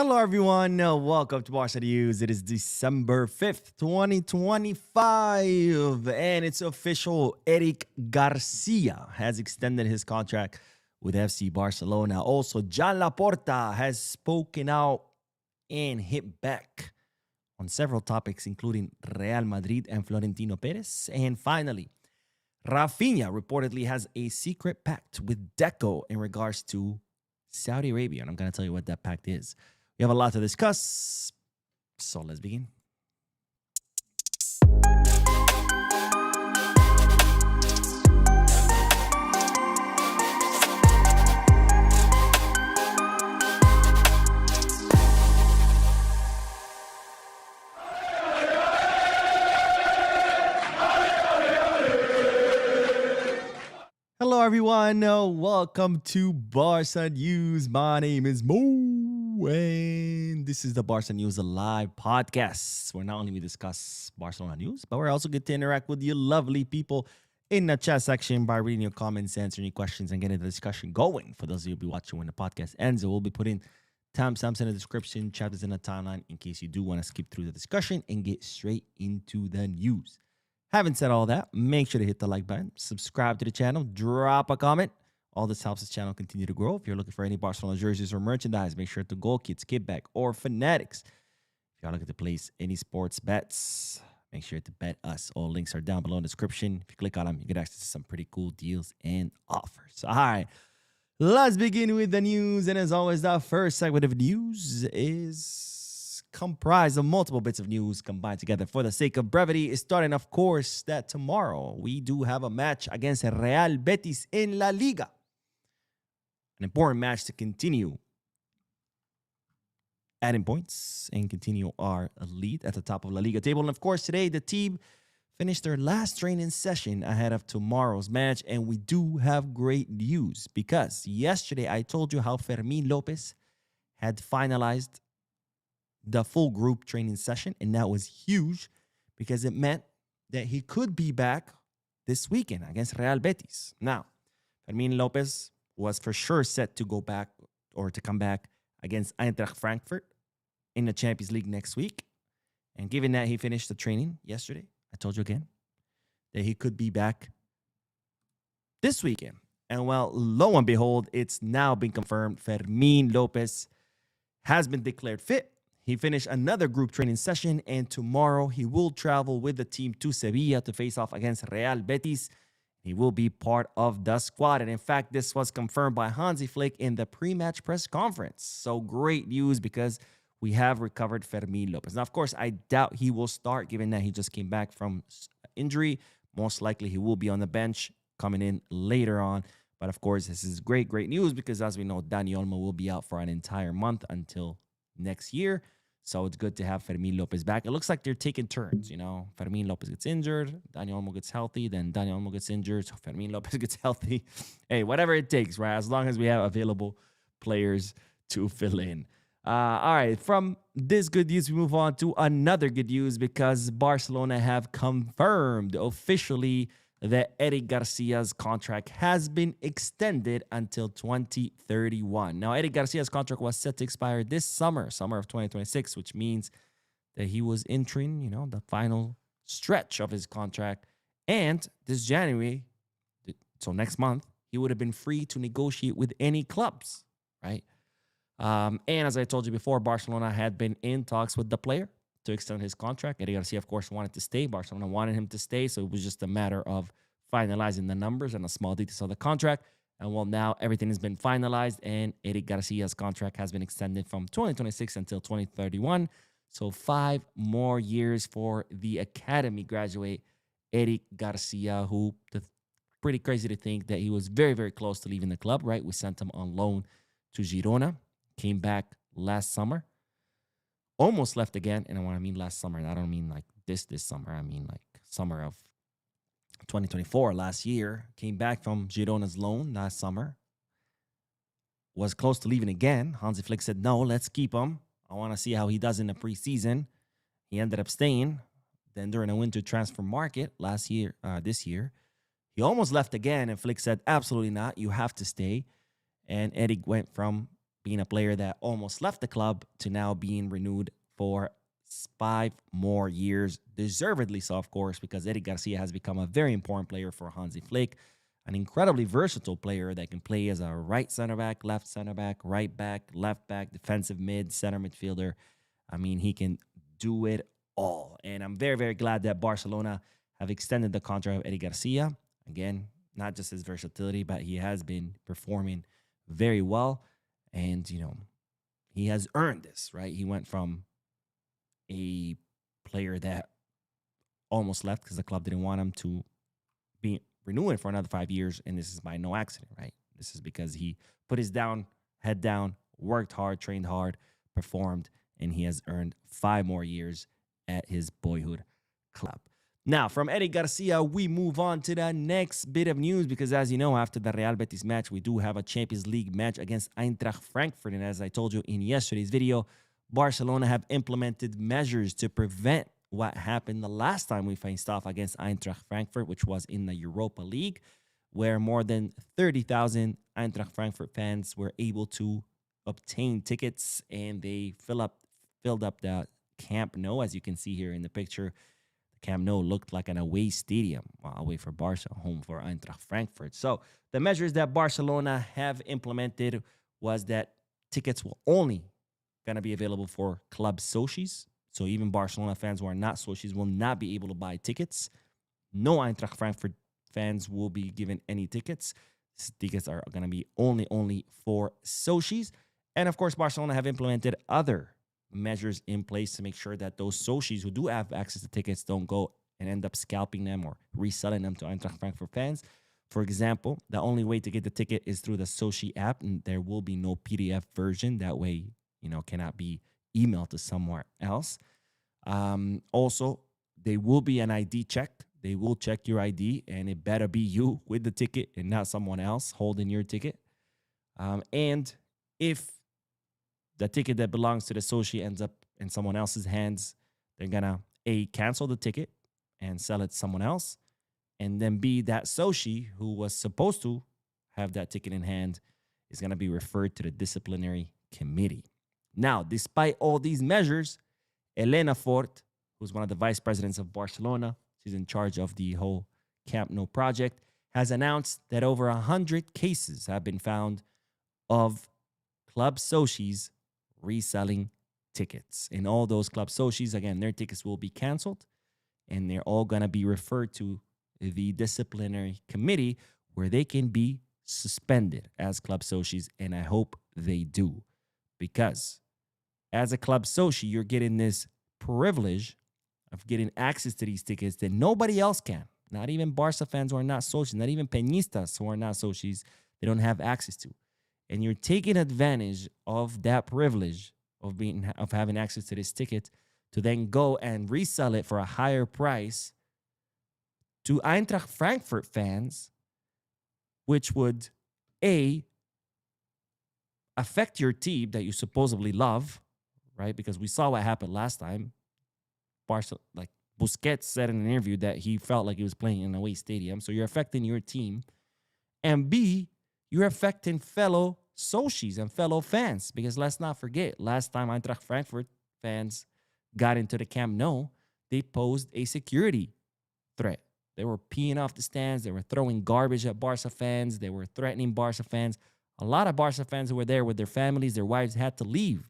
Hello, everyone. Welcome to Barca News. It is December 5th, 2025, and it's official. Eric Garcia has extended his contract with FC Barcelona. Also, John Laporta has spoken out and hit back on several topics, including Real Madrid and Florentino Perez. And finally, Raphinha reportedly has a secret pact with Deco in regards to Saudi Arabia. And I'm going to tell you what that pact is. We have a lot to discuss, so let's begin. Hello, everyone. Welcome to Barca News. My name is Mo, and this is the Barca News Live podcast, where not only we discuss Barcelona news, but we're also get to interact with you lovely people in the chat section by reading your comments, answering your questions, and getting the discussion going. For those of you who will be watching when the podcast ends, we'll be putting timestamps in the description, chapters in the timeline, in case you do want to skip through the discussion and get straight into the news. Having said all that, make sure to hit the like button, subscribe to the channel, drop a comment. All this helps this channel continue to grow. If you're looking for any Barcelona jerseys or merchandise, make sure to Goal Kits, Kickback, or Fanatics. If you're looking to place any sports bets, make sure to bet us. All links are down below in the description. If you click on them, you get access to some pretty cool deals and offers. All right, let's begin with the news. And as always, the first segment of news is comprised of multiple bits of news combined together for the sake of brevity. Starting, of course, that tomorrow we do have a match against Real Betis in La Liga. An important match to continue adding points and continue our lead at the top of La Liga table. And of course, today the team finished their last training session ahead of tomorrow's match. And we do have great news because yesterday I told you how Fermin Lopez had finalized the full group training session, and that was huge because it meant that he could be back this weekend against Real Betis. Now, Fermin Lopez was for sure set to go back or to come back against Eintracht Frankfurt in the Champions League next week. And given that he finished the training yesterday, I told you again that he could be back this weekend. And well, lo and behold, it's now been confirmed. Fermin Lopez has been declared fit. He finished another group training session, and tomorrow he will travel with the team to Sevilla to face off against Real Betis. He will be part of the squad. And in fact, this was confirmed by Hansi Flick in the pre-match press conference. So great news because we have recovered Fermin Lopez. Now, of course, I doubt he will start given that he just came back from injury. Most likely he will be on the bench coming in later on. But of course, this is great news because as we know, Dani Olmo will be out for an entire month until next year. So it's good to have Fermin Lopez back. It looks like they're taking turns, you know. Fermin Lopez gets injured, Dani Olmo gets healthy, then Dani Olmo gets injured, so Fermin Lopez gets healthy. Hey, whatever it takes, right? As long as we have available players to fill in. All right, from this good news, we move on to another good news because Barcelona have confirmed officially that Eric Garcia's contract has been extended until 2031. Now, Eric Garcia's contract was set to expire this summer of 2026, which means that he was entering, the final stretch of his contract. And this January, so next month, he would have been free to negotiate with any clubs, right? And as I told you before, Barcelona had been in talks with the player to extend his contract. Eric Garcia, of course, wanted to stay. Barcelona wanted him to stay, so it was just a matter of finalizing the numbers and the small details of the contract. And well, now everything has been finalized, and Eric Garcia's contract has been extended from 2026 until 2031. So 5 more years for the academy graduate, Eric Garcia, who pretty crazy to think that he was very close to leaving the club, right? We sent him on loan to Girona, came back last summer. Almost left again, and when I mean last summer, I don't mean like this summer. I mean like summer of 2024, last year. Came back from Girona's loan last summer. Was close to leaving again. Hansi Flick said, no, let's keep him. I want to see how he does in the preseason. He ended up staying. Then during the winter transfer market this year, he almost left again, and Flick said, absolutely not. You have to stay. And Eric went from being a player that almost left the club to now being renewed for 5 more years, deservedly so, of course, because Eddie Garcia has become a very important player for Hansi Flick, an incredibly versatile player that can play as a right center back, left center back, right back, left back, defensive mid, center midfielder. I mean, he can do it all. And I'm very, very glad that Barcelona have extended the contract of Eddie Garcia. Again, not just his versatility, but he has been performing very well. And, he has earned this, right? He went from a player that almost left because the club didn't want him to be renewing for another 5 years. And this is by no accident, right? This is because he put his head down, worked hard, trained hard, performed, and he has earned 5 more years at his boyhood club. Now, from Eddie Garcia, we move on to the next bit of news because, as you know, after the Real Betis match, we do have a Champions League match against Eintracht Frankfurt. And as I told you in yesterday's video, Barcelona have implemented measures to prevent what happened the last time we faced off against Eintracht Frankfurt, which was in the Europa League, where more than 30,000 Eintracht Frankfurt fans were able to obtain tickets, and they filled up the Camp Nou, as you can see here in the picture. Camp Nou looked like an away stadium, away for Barca, home for Eintracht Frankfurt. So the measures that Barcelona have implemented was that tickets will only going to be available for club socios. So even Barcelona fans who are not socios will not be able to buy tickets. No Eintracht Frankfurt fans will be given any tickets. Tickets are going to be only for socios. And of course, Barcelona have implemented other measures in place to make sure that those socios who do have access to tickets don't go and end up scalping them or reselling them to Eintracht Frankfurt fans. For example, the only way to get the ticket is through the Soci app, and there will be no PDF version. That way, cannot be emailed to somewhere else. Also, there will be an ID check. They will check your ID, and it better be you with the ticket and not someone else holding your ticket. And if the ticket that belongs to the Soci ends up in someone else's hands, they're going to, cancel the ticket and sell it to someone else. And then B, that Soci who was supposed to have that ticket in hand is going to be referred to the disciplinary committee. Now, despite all these measures, Elena Fort, who's one of the vice presidents of Barcelona, she's in charge of the whole Camp Nou project, has announced that over 100 cases have been found of club socios reselling tickets. And all those club socios, again, their tickets will be canceled, and they're all going to be referred to the disciplinary committee where they can be suspended as club socios, and I hope they do. Because as a club soci, you're getting this privilege of getting access to these tickets that nobody else can. Not even Barca fans who are not socios, not even Peñistas who are not socios, they don't have access to. And you're taking advantage of that privilege of having access to this ticket to then go and resell it for a higher price to Eintracht Frankfurt fans, which would, affect your team that you supposedly love, right? Because we saw what happened last time. Busquets said in an interview that he felt like he was playing in an away stadium. So you're affecting your team. And B, you're affecting fellow socios and fellow fans. Because let's not forget, last time Eintracht Frankfurt fans got into the Camp Nou, they posed a security threat. They were peeing off the stands. They were throwing garbage at Barca fans. They were threatening Barca fans. A lot of Barca fans who were there with their families, their wives, had to leave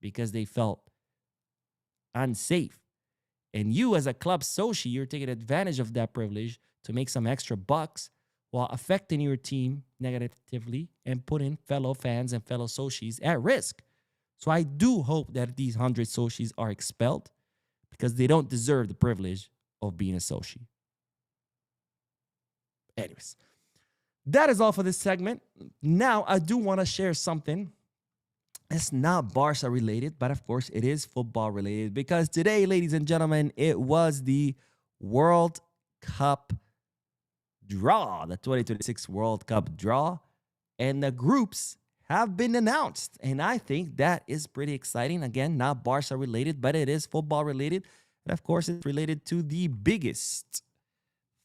because they felt unsafe. And you, as a club soci, you're taking advantage of that privilege to make some extra bucks while affecting your team negatively and putting fellow fans and fellow socios at risk. So I do hope that these 100 socios are expelled because they don't deserve the privilege of being a soci. Anyways, that is all for this segment. Now, I do want to share something. It's not Barca related, but of course it is football related because today, ladies and gentlemen, it was the World Cup draw, the 2026 World Cup draw, and the groups have been announced. And I think that is pretty exciting. Again, not Barca related, but it is football related. And of course, it's related to the biggest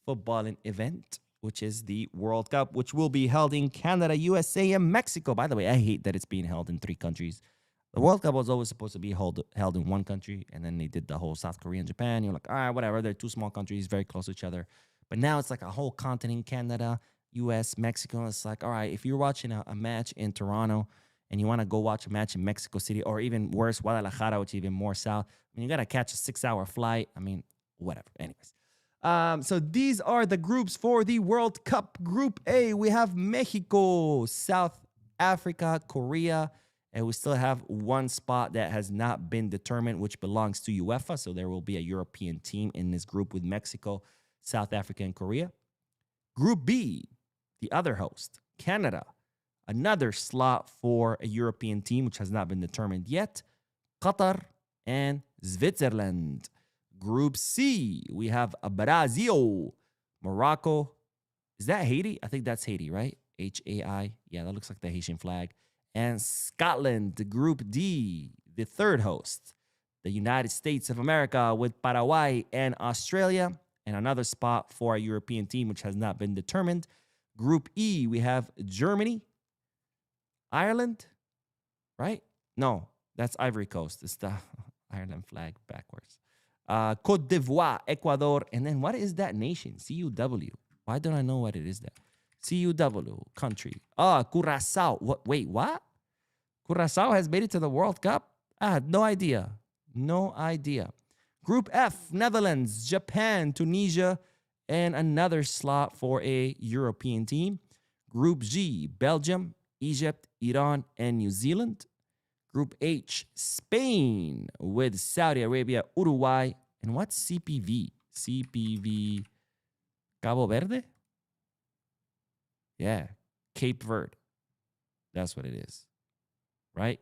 footballing event which is the World Cup, which will be held in Canada, USA, and Mexico. By the way, I hate that it's being held in 3 countries. The World Cup was always supposed to be held in 1 country, and then they did the whole South Korea and Japan. You're like, all right, whatever. They're 2 small countries, very close to each other. But now it's like a whole continent, Canada, US, Mexico. It's like, all right, if you're watching a match in Toronto and you want to go watch a match in Mexico City, or even worse, Guadalajara, which is even more south, I mean, you got to catch a 6-hour flight. I mean, whatever. Anyways. So these are the groups for the World Cup. Group A, we have Mexico, South Africa, Korea, and we still have 1 spot that has not been determined, which belongs to UEFA. So there will be a European team in this group with Mexico, South Africa, and Korea. Group B, the other host, Canada, another slot for a European team, which has not been determined yet, Qatar and Switzerland. Group C, we have Brazil, Morocco. Is that Haiti? I think that's Haiti, right? H-A-I. Yeah, that looks like the Haitian flag. And Scotland. Group D, the third host, the United States of America with Paraguay and Australia. And another spot for a European team, which has not been determined. Group E, we have Germany, Ireland, right? No, that's Ivory Coast. It's the Ireland flag backwards. Côte d'Ivoire, Ecuador, and then what is that nation? C-U-W. Why don't I know what it is that? C-U-W, country. Curacao. What? Wait, what? Curacao has made it to the World Cup? I had no idea. No idea. Group F, Netherlands, Japan, Tunisia, and another slot for a European team. Group G, Belgium, Egypt, Iran, and New Zealand. Group H, Spain with Saudi Arabia, Uruguay, and what's CPV? CPV Cabo Verde? Yeah, Cape Verde. That's what it is, right?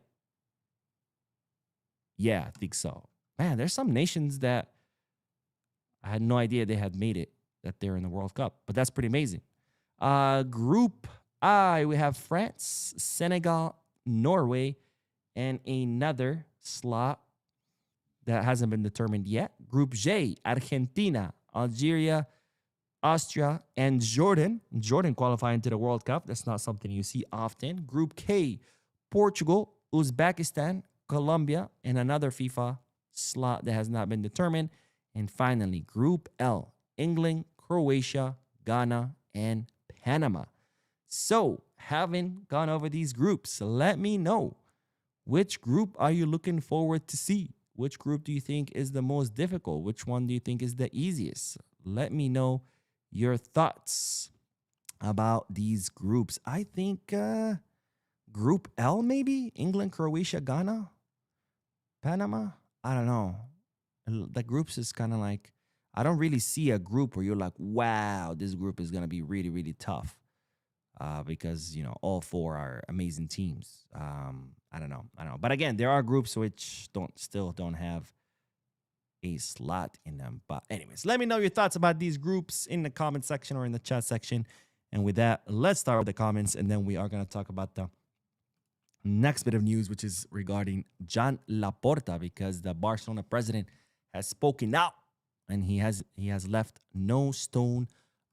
Yeah, I think so. Man, there's some nations that I had no idea they had made it, that they're in the World Cup, but that's pretty amazing. Group I, we have France, Senegal, Norway, and another slot that hasn't been determined yet. Group J, Argentina, Algeria, Austria, and Jordan. Jordan qualifying to the World Cup. That's not something you see often. Group K, Portugal, Uzbekistan, Colombia, and another FIFA slot that has not been determined. And finally, Group L, England, Croatia, Ghana, and Panama. So, having gone over these groups, let me know, which group are you looking forward to see? Which group do you think is the most difficult? Which one do you think is the easiest? Let me know your thoughts about these groups. I think Group L, maybe? England, Croatia, Ghana, Panama? I don't know. The groups is kind of like, I don't really see a group where you're like, wow, this group is going to be really, really tough. Because, you know, all 4 are amazing teams. I don't know. But again, there are groups which still don't have a slot in them. But anyways, let me know your thoughts about these groups in the comment section or in the chat section. And with that, let's start with the comments, and then we are going to talk about the next bit of news, which is regarding John Laporta, because the Barcelona president has spoken out, and he has left no stone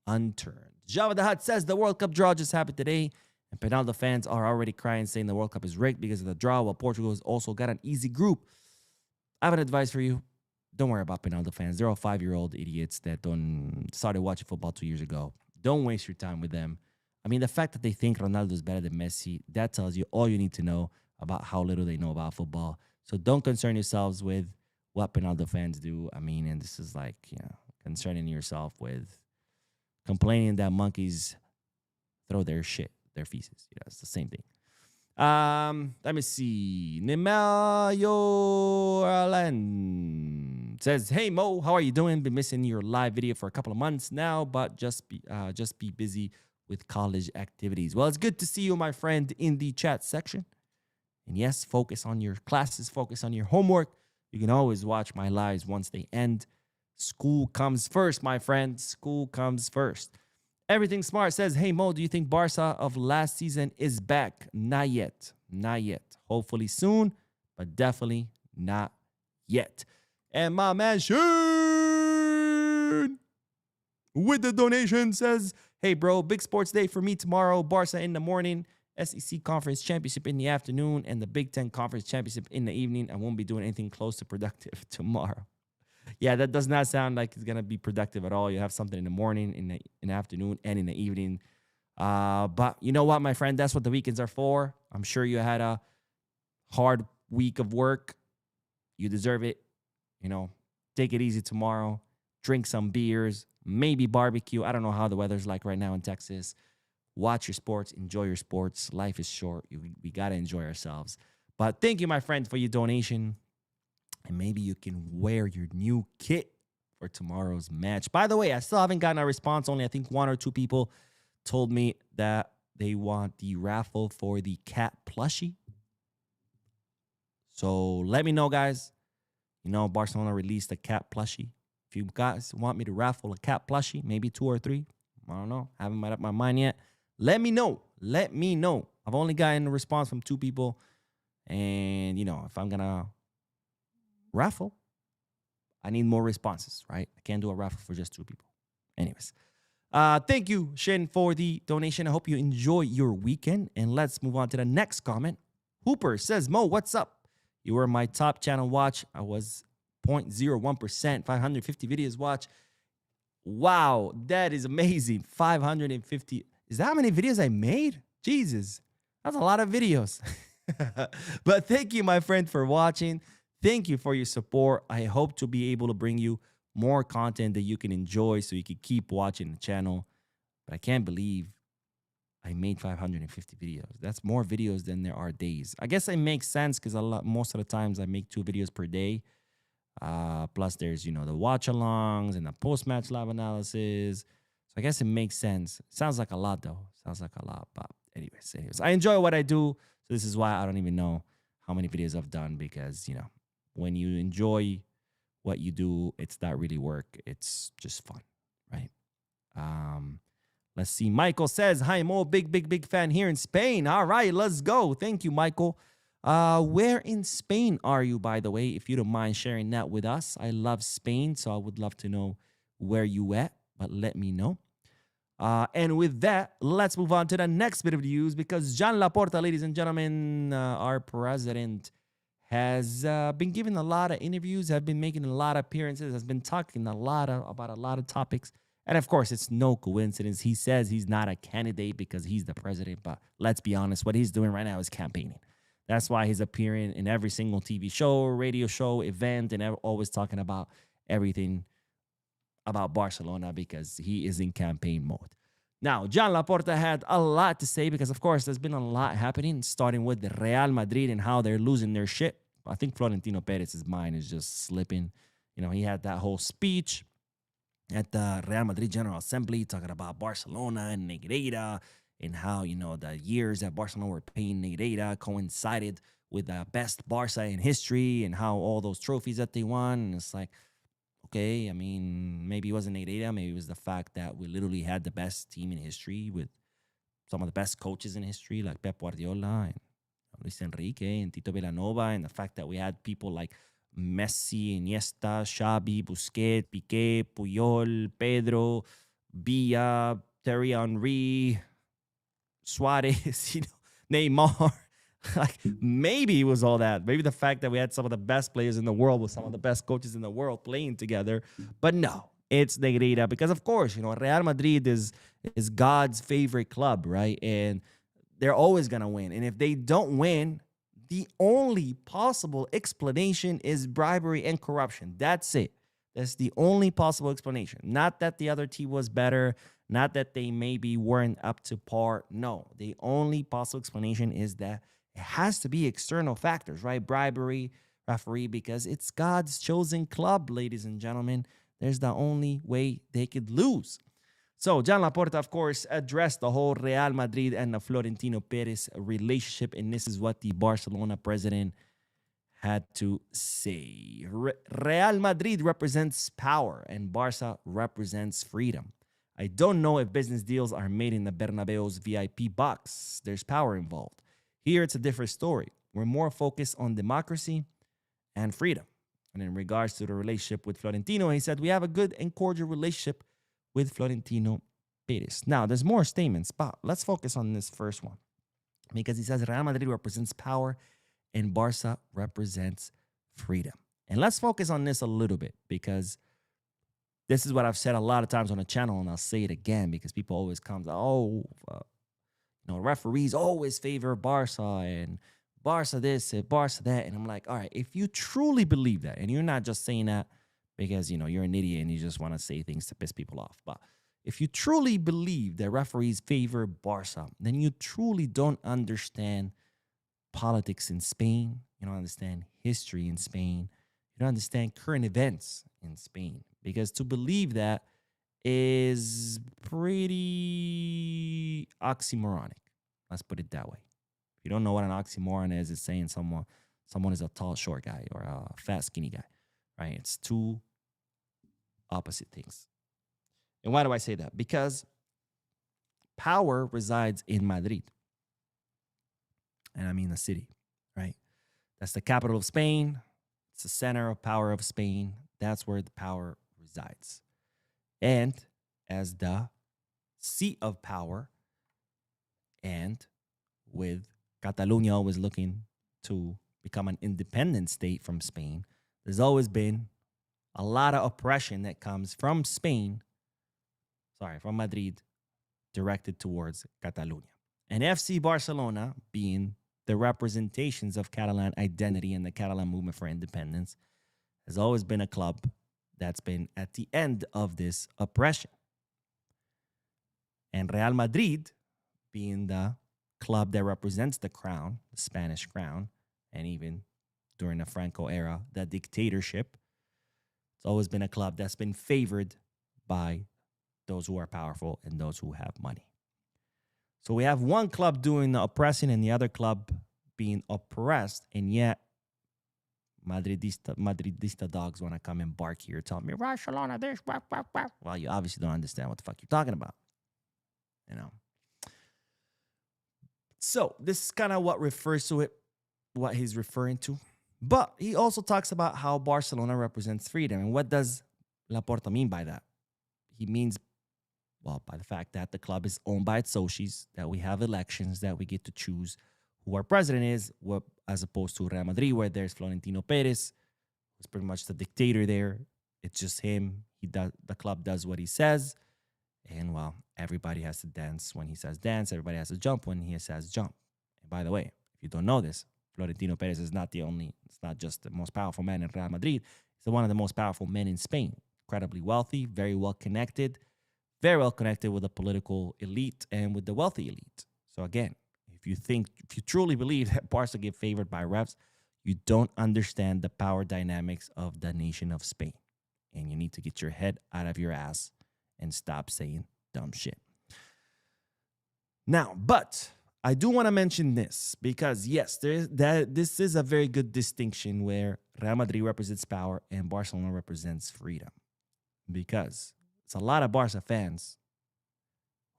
unturned. Java the Hutt says the World Cup draw just happened today, and Penaldo fans are already crying, saying the World Cup is rigged because of the draw, while Portugal has also got an easy group. I have an advice for you. Don't worry about Penaldo fans. They're all 5-year-old idiots that started watching football 2 years ago. Don't waste your time with them. I mean, the fact that they think Ronaldo is better than Messi, that tells you all you need to know about how little they know about football. So don't concern yourselves with what Penaldo fans do. I mean, and this is like, you know, concerning yourself with complaining that monkeys throw their shit, their feces. You know, it's the same thing. Let me see. Nemayo Alan says, "Hey Mo, how are you doing? Been missing your live video for a couple of months now, but just be busy with college activities." Well, it's good to see you, my friend, in the chat section. And yes, focus on your classes, focus on your homework. You can always watch my lives once they end. School comes first, my friend. School comes first. Everything Smart says, "Hey Mo, do you think Barca of last season is back?" Not yet. Not yet. Hopefully soon, but definitely not yet. And my man Shane with the donation says, Hey, bro, big sports day for me tomorrow. Barca in the morning, SEC Conference Championship in the afternoon, and the Big Ten Conference Championship in the evening. I won't be doing anything close to productive tomorrow. Yeah, that does not sound like it's going to be productive at all. You have something in the morning, in the afternoon, and in the evening. But you know what, my friend? That's what the weekends are for. I'm sure you had a hard week of work. You deserve it. You know, take it easy tomorrow. Drink some beers, maybe barbecue. I don't know how the weather's like right now in Texas. Watch your sports, enjoy your sports. Life is short. We got to enjoy ourselves. But thank you, my friend, for your donation. And maybe you can wear your new kit for tomorrow's match. By the way, I still haven't gotten a response. Only I think 1 or 2 people told me that they want the raffle for the cat plushie. So let me know, guys. You know, Barcelona released a cat plushie. If you guys want me to raffle a cat plushie, maybe 2 or 3, I don't know. Haven't made up my mind yet. Let me know. Let me know. I've only gotten a response from 2 people. And, you know, if I'm going to raffle, I need more responses, right? I can't do a raffle for just 2 people. Anyways, thank you, Shin, for the donation. I hope you enjoy your weekend. And let's move on to the next comment. Hooper says, Mo, what's up? You were my top channel watch. I was 0.01%, 550 videos watch. Wow, that is amazing. 550. Is that how many videos I made? Jesus, that's a lot of videos. But thank you, my friend, for watching. Thank you for your support. I hope to be able to bring you more content that you can enjoy so you can keep watching the channel. But I can't believe I made 550 videos. That's more videos than there are days. I guess it makes sense because most of the times I make 2 videos per day. Plus there's, you know, the watch-alongs and the post-match live analysis. So I guess it makes sense. Sounds like a lot, though. Sounds like a lot. But anyways, I enjoy what I do. So this is why I don't even know how many videos I've done because, you know, when you enjoy what you do, it's not really work. It's just fun, right? Let's see. Michael says, hi, Mo, big fan here in Spain. All right, let's go. Thank you, Michael. Where in Spain are you, by the way, if you don't mind sharing that with us? I love Spain, so I would love to know where you at, but let me know. And with that, let's move on to the next bit of news because John Laporta, ladies and gentlemen, our president, has been giving a lot of interviews, have been making a lot of appearances, has been talking about a lot of topics. And of course, it's no coincidence. He says he's not a candidate because he's the president. But let's be honest, what he's doing right now is campaigning. That's why he's appearing in every single TV show, radio show, event, and always talking about everything about Barcelona because he is in campaign mode. Now, John Laporta had a lot to say because, of course, there's been a lot happening, starting with the Real Madrid and how they're losing their shit. I think Florentino Perez's mind is just slipping. You know, he had that whole speech at the Real Madrid General Assembly talking about Barcelona and Negreira and how, you know, the years that Barcelona were paying Negreira coincided with the best Barca in history and how all those trophies that they won. And it's like, okay, I mean, maybe it wasn't Negreira. Maybe it was the fact that we literally had the best team in history with some of the best coaches in history like Pep Guardiola and Luis Enrique and Tito Villanova, and the fact that we had people like Messi, Iniesta, Xavi, Busquets, Piqué, Puyol, Pedro, Villa, Thierry Henry, Suarez, you know, Neymar. Like maybe it was all that. Maybe the fact that we had some of the best players in the world with some of the best coaches in the world playing together. But no, it's Negreira because, of course, you know, Real Madrid is God's favorite club, right? And they're always going to win. And if they don't win, the only possible explanation is bribery and corruption. That's it. That's the only possible explanation. Not that the other team was better. Not that they maybe weren't up to par. No, the only possible explanation is that it has to be external factors, right? Bribery, referee, because it's God's chosen club, ladies and gentlemen. There's the only way they could lose. So John Laporta, of course, addressed the whole Real Madrid and the Florentino Perez relationship, and this is what the Barcelona president had to say. Real Madrid represents power, and Barca represents freedom. I don't know if business deals are made in the Bernabeu's VIP box. There's power involved. Here, it's a different story. We're more focused on democracy and freedom. And in regards to the relationship with Florentino, he said, we have a good and cordial relationship with Florentino Perez. Now, there's more statements, but let's focus on this first one because he says Real Madrid represents power and Barca represents freedom. And let's focus on this a little bit because this is what I've said a lot of times on the channel, and I'll say it again because people always come, referees always favor Barca and Barca this and Barca that. And I'm like, all right, if you truly believe that, and you're not just saying that because, you're an idiot and you just want to say things to piss people off, but if you truly believe that referees favor Barca, then you truly don't understand politics in Spain. You don't understand history in Spain. You don't understand current events in Spain. Because to believe that is pretty oxymoronic. Let's put it that way. If you don't know what an oxymoron is, it's saying someone is a tall, short guy or a fat, skinny guy, right? It's two opposite things. And why do I say that? Because power resides in Madrid. And I mean the city, right? That's the capital of Spain. It's the center of power of Spain. That's where the power resides. And as the seat of power, and with Catalonia always looking to become an independent state from Spain, there's always been a lot of oppression that comes from from Madrid, directed towards Catalonia. And FC Barcelona, being the representations of Catalan identity and the Catalan movement for independence, has always been a club that's been at the end of this oppression. And Real Madrid, being the club that represents the crown, the Spanish crown, and even during the Franco era, the dictatorship, it's always been a club that's been favored by those who are powerful and those who have money. So we have one club doing the oppressing and the other club being oppressed, and yet Madridista dogs want to come and bark here, tell me, Barcelona this, wah, wah, wah. Well, you obviously don't understand what the fuck you're talking about. So this is kind of what refers to it, what he's referring to. But he also talks about how Barcelona represents freedom. And what does Laporta mean by that? He means, well, by the fact that the club is owned by its socios, that we have elections, that we get to choose who our president is, as opposed to Real Madrid, where there's Florentino Perez, who's pretty much the dictator there. It's just him. The club does what he says. And, well, everybody has to dance when he says dance. Everybody has to jump when he says jump. And by the way, if you don't know this, Florentino Perez is not it's not just the most powerful man in Real Madrid. He's one of the most powerful men in Spain. Incredibly wealthy, very well connected with the political elite and with the wealthy elite. So again, if you truly believe that Barca get favored by refs, you don't understand the power dynamics of the nation of Spain. And you need to get your head out of your ass and stop saying dumb shit. Now, but I do want to mention this because, yes, this is a very good distinction where Real Madrid represents power and Barcelona represents freedom. Because it's a lot of Barca fans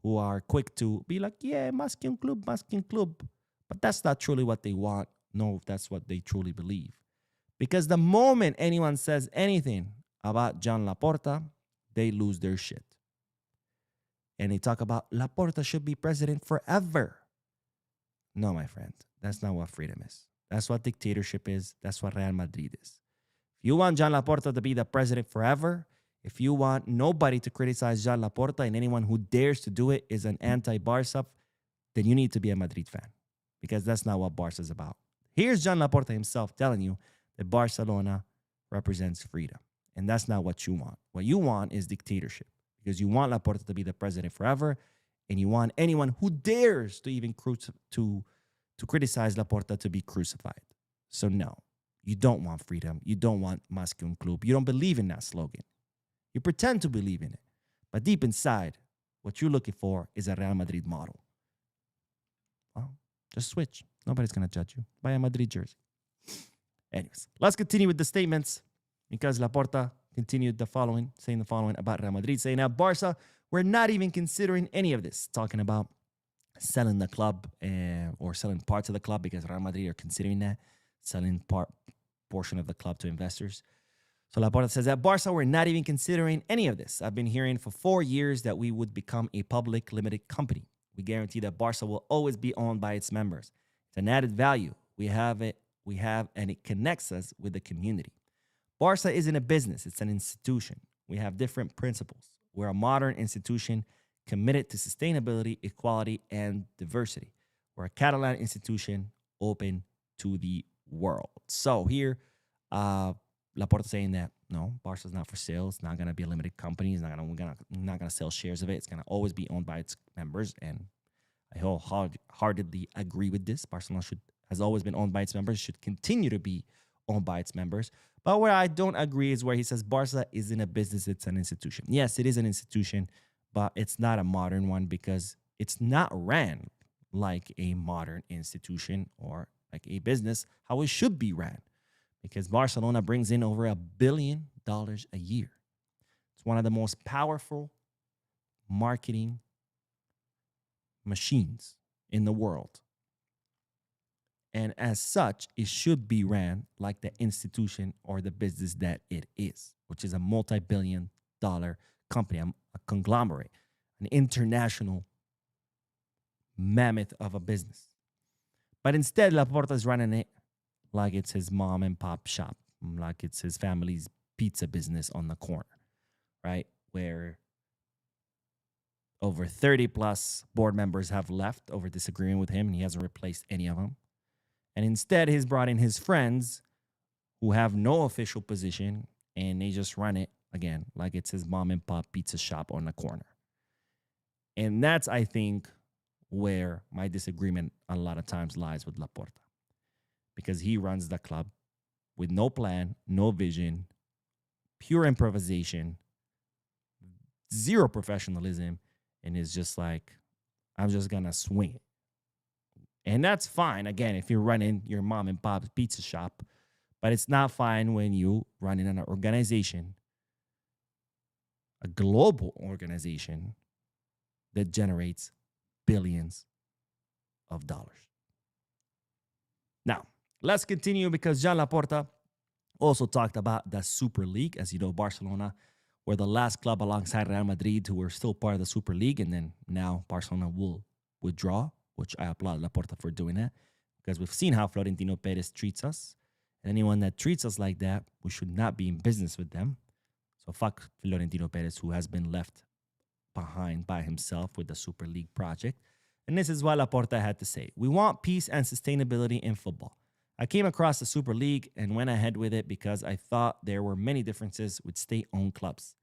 who are quick to be like, yeah, más que un club. But that's not truly what they want. No, that's what they truly believe. Because the moment anyone says anything about John Laporta, they lose their shit. And they talk about Laporta should be president forever. No, my friend, that's not what freedom is. That's what dictatorship is. That's what Real Madrid is. If you want John Laporta to be the president forever, if you want nobody to criticize John Laporta and anyone who dares to do it is an anti-Barca, then you need to be a Madrid fan because that's not what Barca is about. Here's John Laporta himself telling you that Barcelona represents freedom. And that's not what you want. What you want is dictatorship because you want Laporta to be the president forever and you want anyone who dares to even to criticize Laporta to be crucified. So no, you don't want freedom. You don't want más que un club. You don't believe in that slogan. You pretend to believe in it. But deep inside, what you're looking for is a Real Madrid model. Well, just switch. Nobody's going to judge you. Buy a Madrid jersey. Anyways, let's continue with the statements because Laporta continued saying the following about Real Madrid, saying that Barca, we're not even considering any of this, talking about selling the club or selling parts of the club because Real Madrid are considering that, selling portion of the club to investors. So Laporta says at Barca, we're not even considering any of this. I've been hearing for 4 years that we would become a public limited company. We guarantee that Barca will always be owned by its members. It's an added value. We have, and it connects us with the community. Barca isn't a business, it's an institution. We have different principles. We're a modern institution committed to sustainability, equality, and diversity. We're a Catalan institution open to the world. So here, Laporta saying that no, Barca's not for sale. It's not going to be a limited company. We're not gonna sell shares of it. It's going to always be owned by its members. And I wholeheartedly agree with this. Barcelona has always been owned by its members, should continue to be owned by its members. But where I don't agree is where he says Barca isn't a business, it's an institution. Yes, it is an institution, but it's not a modern one because it's not ran like a modern institution or like a business, how it should be ran. Because Barcelona brings in over $1 billion a year. It's one of the most powerful marketing machines in the world. And as such, it should be ran like the institution or the business that it is, which is a multi-billion-dollar company, a conglomerate, an international mammoth of a business. But instead, Laporta is running it like it's his mom and pop shop, like it's his family's pizza business on the corner, right? Where over 30 plus board members have left over disagreeing with him, and he hasn't replaced any of them. And instead, he's brought in his friends who have no official position, and they just run it, again, like it's his mom and pop pizza shop on the corner. And that's, I think, where my disagreement a lot of times lies with Laporta. Because he runs the club with no plan, no vision, pure improvisation, zero professionalism, and is just like, I'm just going to swing it. And that's fine, again, if you're running your mom and pop's pizza shop, but it's not fine when you run in an organization, a global organization that generates billions of dollars. Now, let's continue because Joan Laporta also talked about the Super League. As you know, Barcelona were the last club alongside Real Madrid who were still part of the Super League, and then now Barcelona will withdraw, which I applaud Laporta for doing that because we've seen how Florentino Perez treats us. And anyone that treats us like that, we should not be in business with them. So fuck Florentino Perez, who has been left behind by himself with the Super League project. And this is what Laporta had to say. We want peace and sustainability in football. I came across the Super League and went ahead with it because I thought there were many differences with state-owned clubs.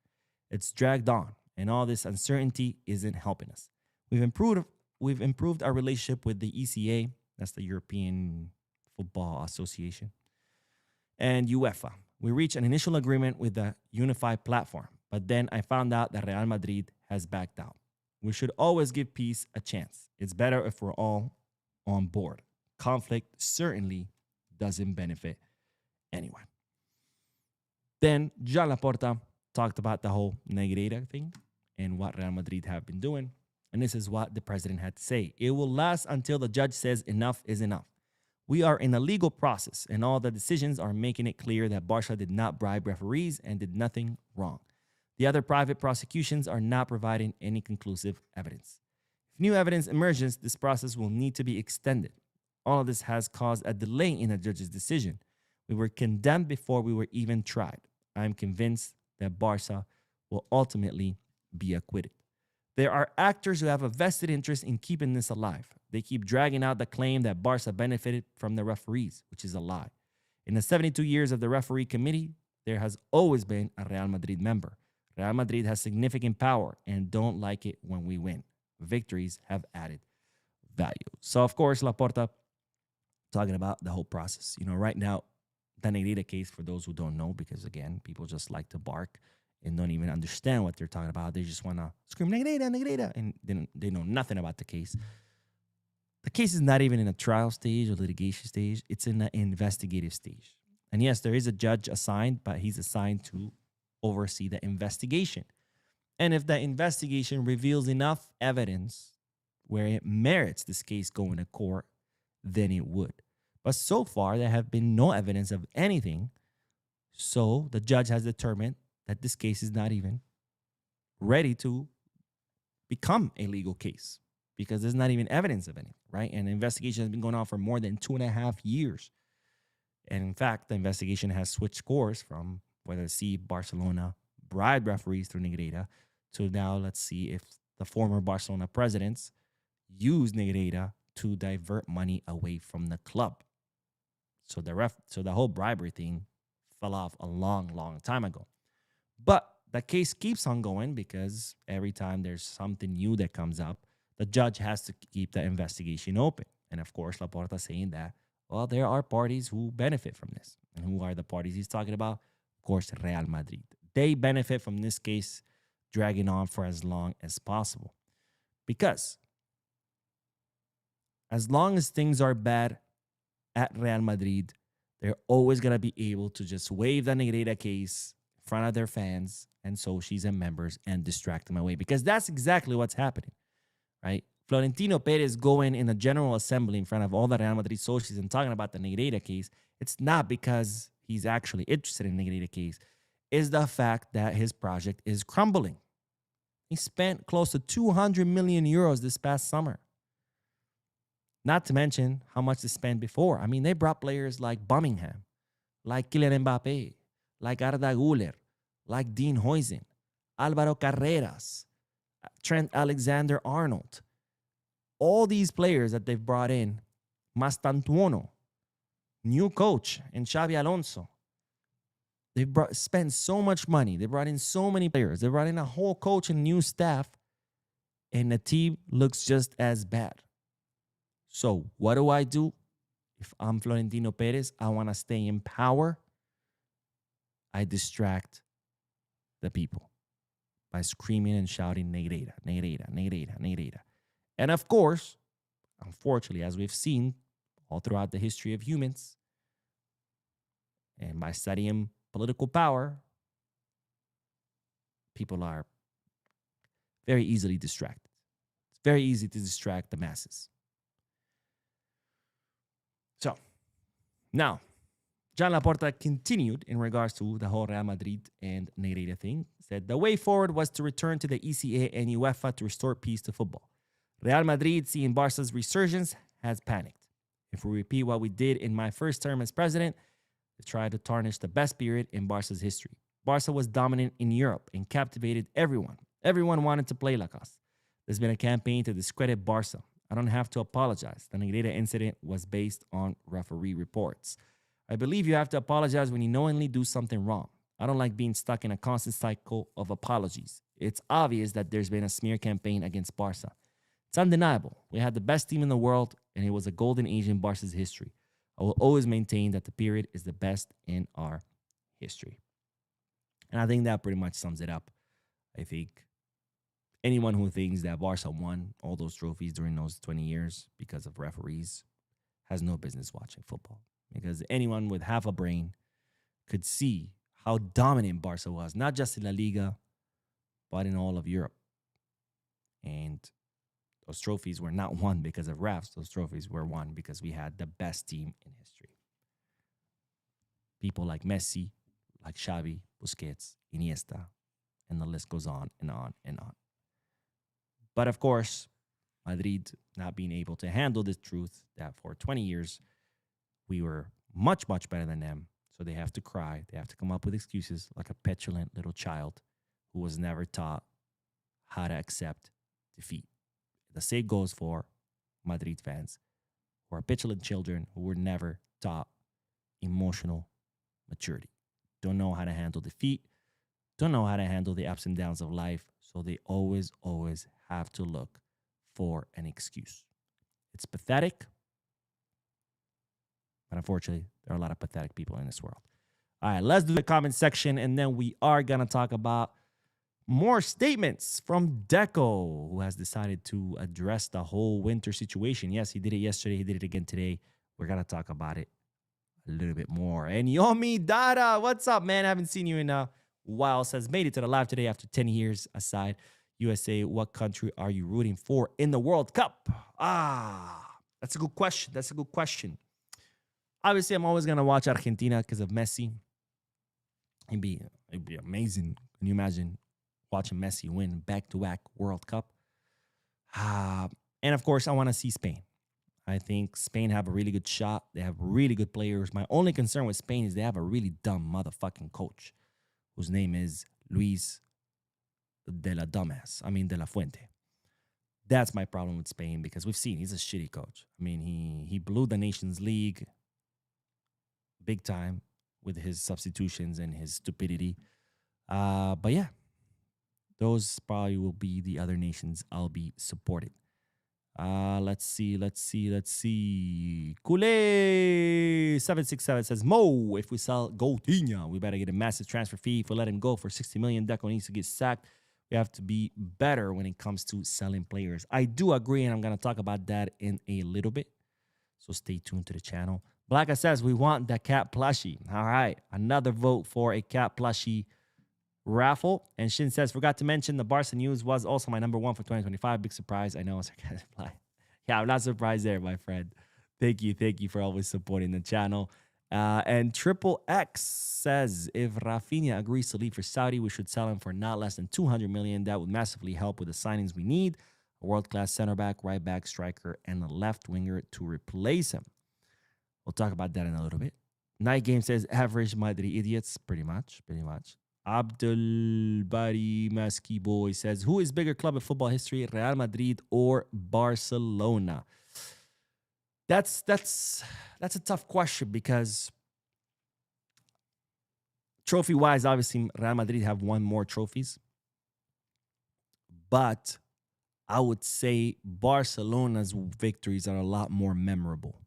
It's dragged on, and all this uncertainty isn't helping us. We've improved our relationship with the ECA, that's the European Football Association, and UEFA. We reached an initial agreement with the unified platform, but then I found out that Real Madrid has backed out. We should always give peace a chance. It's better if we're all on board. Conflict certainly doesn't benefit anyone. Then Joan Laporta talked about the whole Negreira thing and what Real Madrid have been doing. And this is what the president had to say. It will last until the judge says enough is enough. We are in a legal process, and all the decisions are making it clear that Barca did not bribe referees and did nothing wrong. The other private prosecutions are not providing any conclusive evidence. If new evidence emerges, this process will need to be extended. All of this has caused a delay in the judge's decision. We were condemned before we were even tried. I am convinced that Barca will ultimately be acquitted. There are actors who have a vested interest in keeping this alive. They keep dragging out the claim that Barca benefited from the referees, which is a lie. In the 72 years of the referee committee, there has always been a Real Madrid member. Real Madrid has significant power and don't like it when we win. Victories have added value. So, of course, Laporta talking about the whole process. You know, right now, the Negreira case, for those who don't know, because, again, people just like to bark and don't even understand what they're talking about. They just want to scream, Negreira, Negreira, and they know nothing about the case. The case is not even in a trial stage or litigation stage. It's in the investigative stage. And yes, there is a judge assigned, but he's assigned to oversee the investigation. And if the investigation reveals enough evidence where it merits this case going to court, then it would. But so far, there have been no evidence of anything So the judge has determined that this case is not even ready to become a legal case because there's not even evidence of anything, right? And the investigation has been going on for more than 2.5 years. And in fact, the investigation has switched course from whether to see Barcelona bribe referees through Negreira to now let's see if the former Barcelona presidents use Negreira to divert money away from the club. So the whole bribery thing fell off a long, long time ago. But the case keeps on going because every time there's something new that comes up, the judge has to keep the investigation open. And of course, Laporta saying that, well, there are parties who benefit from this. And who are the parties he's talking about? Of course, Real Madrid. They benefit from this case dragging on for as long as possible. Because as long as things are bad at Real Madrid, they're always going to be able to just wave the Negreira case in front of their fans and socios and members and distract them away. Because that's exactly what's happening, right? Florentino Perez going in a general assembly in front of all the Real Madrid socios and talking about the Negreira case, it's not because he's actually interested in the Negreira case. It's the fact that his project is crumbling. He spent close to 200 million euros this past summer. Not to mention how much they spent before. I mean, they brought players like Birmingham, like Kylian Mbappe, like Arda Güler, like Dean Huijsen, Álvaro Carreras, Trent Alexander-Arnold. All these players that they've brought in, Mastantuono, new coach, and Xabi Alonso. They've spent so much money. They brought in so many players. They brought in a whole coach and new staff, and the team looks just as bad. So what do? If I'm Florentino Perez, I want to stay in power. I distract the people by screaming and shouting, Negreira, Negreira, Negreira, Negreira. And of course, unfortunately, as we've seen all throughout the history of humans, and by studying political power, people are very easily distracted. It's very easy to distract the masses. So, now, John Laporta continued in regards to the whole Real Madrid and Negreira thing. Said the way forward was to return to the ECA and UEFA to restore peace to football. Real Madrid, seeing Barca's resurgence, has panicked. If we repeat what we did in my first term as president, they tried to tarnish the best period in Barca's history. Barca was dominant in Europe and captivated everyone. Everyone wanted to play like us. There's been a campaign to discredit Barca. I don't have to apologize. The Negreira incident was based on referee reports. I believe you have to apologize when you knowingly do something wrong. I don't like being stuck in a constant cycle of apologies. It's obvious that there's been a smear campaign against Barca. It's undeniable. We had the best team in the world, and it was a golden age in Barca's history. I will always maintain that the period is the best in our history. And I think that pretty much sums it up. I think anyone who thinks that Barca won all those trophies during those 20 years because of referees has no business watching football. Because anyone with half a brain could see how dominant Barca was, not just in La Liga, but in all of Europe. And those trophies were not won because of refs. Those trophies were won because we had the best team in history. People like Messi, like Xavi, Busquets, Iniesta, and the list goes on and on and on. But of course, Madrid not being able to handle the truth that for 20 years, we were much, much better than them. So they have to cry. They have to come up with excuses like a petulant little child who was never taught how to accept defeat. The same goes for Madrid fans who are petulant children who were never taught emotional maturity. Don't know how to handle defeat. Don't know how to handle the ups and downs of life. So they always, always have to look for an excuse. It's pathetic. But unfortunately, there are a lot of pathetic people in this world. All right, let's do the comment section, and then we are going to talk about more statements from Deco, who has decided to address the whole winter situation. Yes, he did it yesterday. He did it again today. We're going to talk about it a little bit more. And Yomi Dada, what's up, man? I haven't seen you in a while. Says, made it to the live today after 10 years aside. USA, what country are you rooting for in the World Cup? That's a good question. That's a good question. Obviously, I'm always going to watch Argentina because of Messi. It'd be amazing. Can you imagine watching Messi win back-to-back World Cup? Uh, and of course, I want to see Spain. I think Spain have a really good shot. They have really good players. My only concern with Spain is they have a really dumb motherfucking coach whose name is Luis de la Fuente. That's my problem with Spain because we've seen he's a shitty coach. I mean, he blew the Nations League big time with his substitutions and his stupidity. But yeah, those probably will be the other nations I'll be supporting. Let's see. Kule767 says, Mo, if we sell Coutinho, we better get a massive transfer fee. If we let him go for 60 million, Deco needs to get sacked. We have to be better when it comes to selling players. I do agree, and I'm going to talk about that in a little bit. So stay tuned to the channel. Barca says, we want the cat plushie. All right, another vote for a cat plushie raffle. And Shin says, forgot to mention the Barca news was also my number one for 2025. Big surprise. I know. Yeah, I'm not surprised there, my friend. Thank you for always supporting the channel. And Triple X says, if Raphinha agrees to leave for Saudi, we should sell him for not less than 200 million. That would massively help with the signings we need: a world-class center back, right back, striker, and a left winger to replace him. We'll talk about that in a little bit. Night Game says, average Madrid idiots. Pretty much. Abdul Bari Maski Boy says, who is bigger club in football history, Real Madrid or Barcelona? That's a tough question because trophy-wise, obviously, Real Madrid have won more trophies. But I would say Barcelona's victories are a lot more memorable,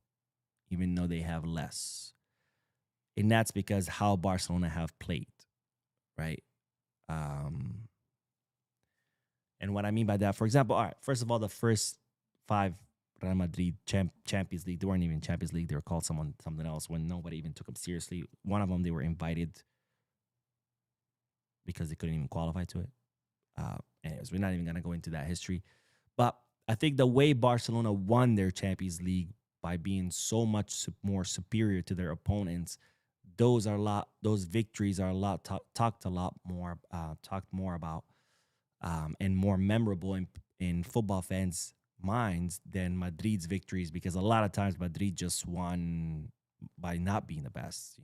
even though they have less. And that's because how Barcelona have played, right? And what I mean by that, for example, all right, first of all, the first 5 Real Madrid Champions League, they weren't even Champions League. They were called something else when nobody even took them seriously. One of them, they were invited because they couldn't even qualify to it. Anyways, we're not even going to go into that history. But I think the way Barcelona won their Champions League by being so much more superior to their opponents, those victories are talked more about, and more memorable in football fans' minds than Madrid's victories, because a lot of times Madrid just won by not being the best.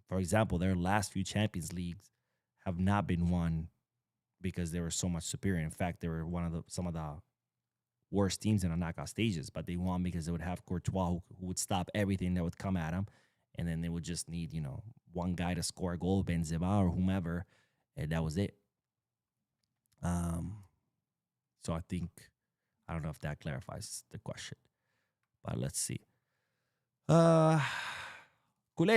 For example, their last few Champions Leagues have not been won because they were so much superior. In fact, they were some of the worst teams in the knockout stages, but they won because they would have Courtois who would stop everything that would come at them, and then they would just need one guy to score a goal, Benzema or whomever, and that was it. So I don't know if that clarifies the question, but let's see. Kule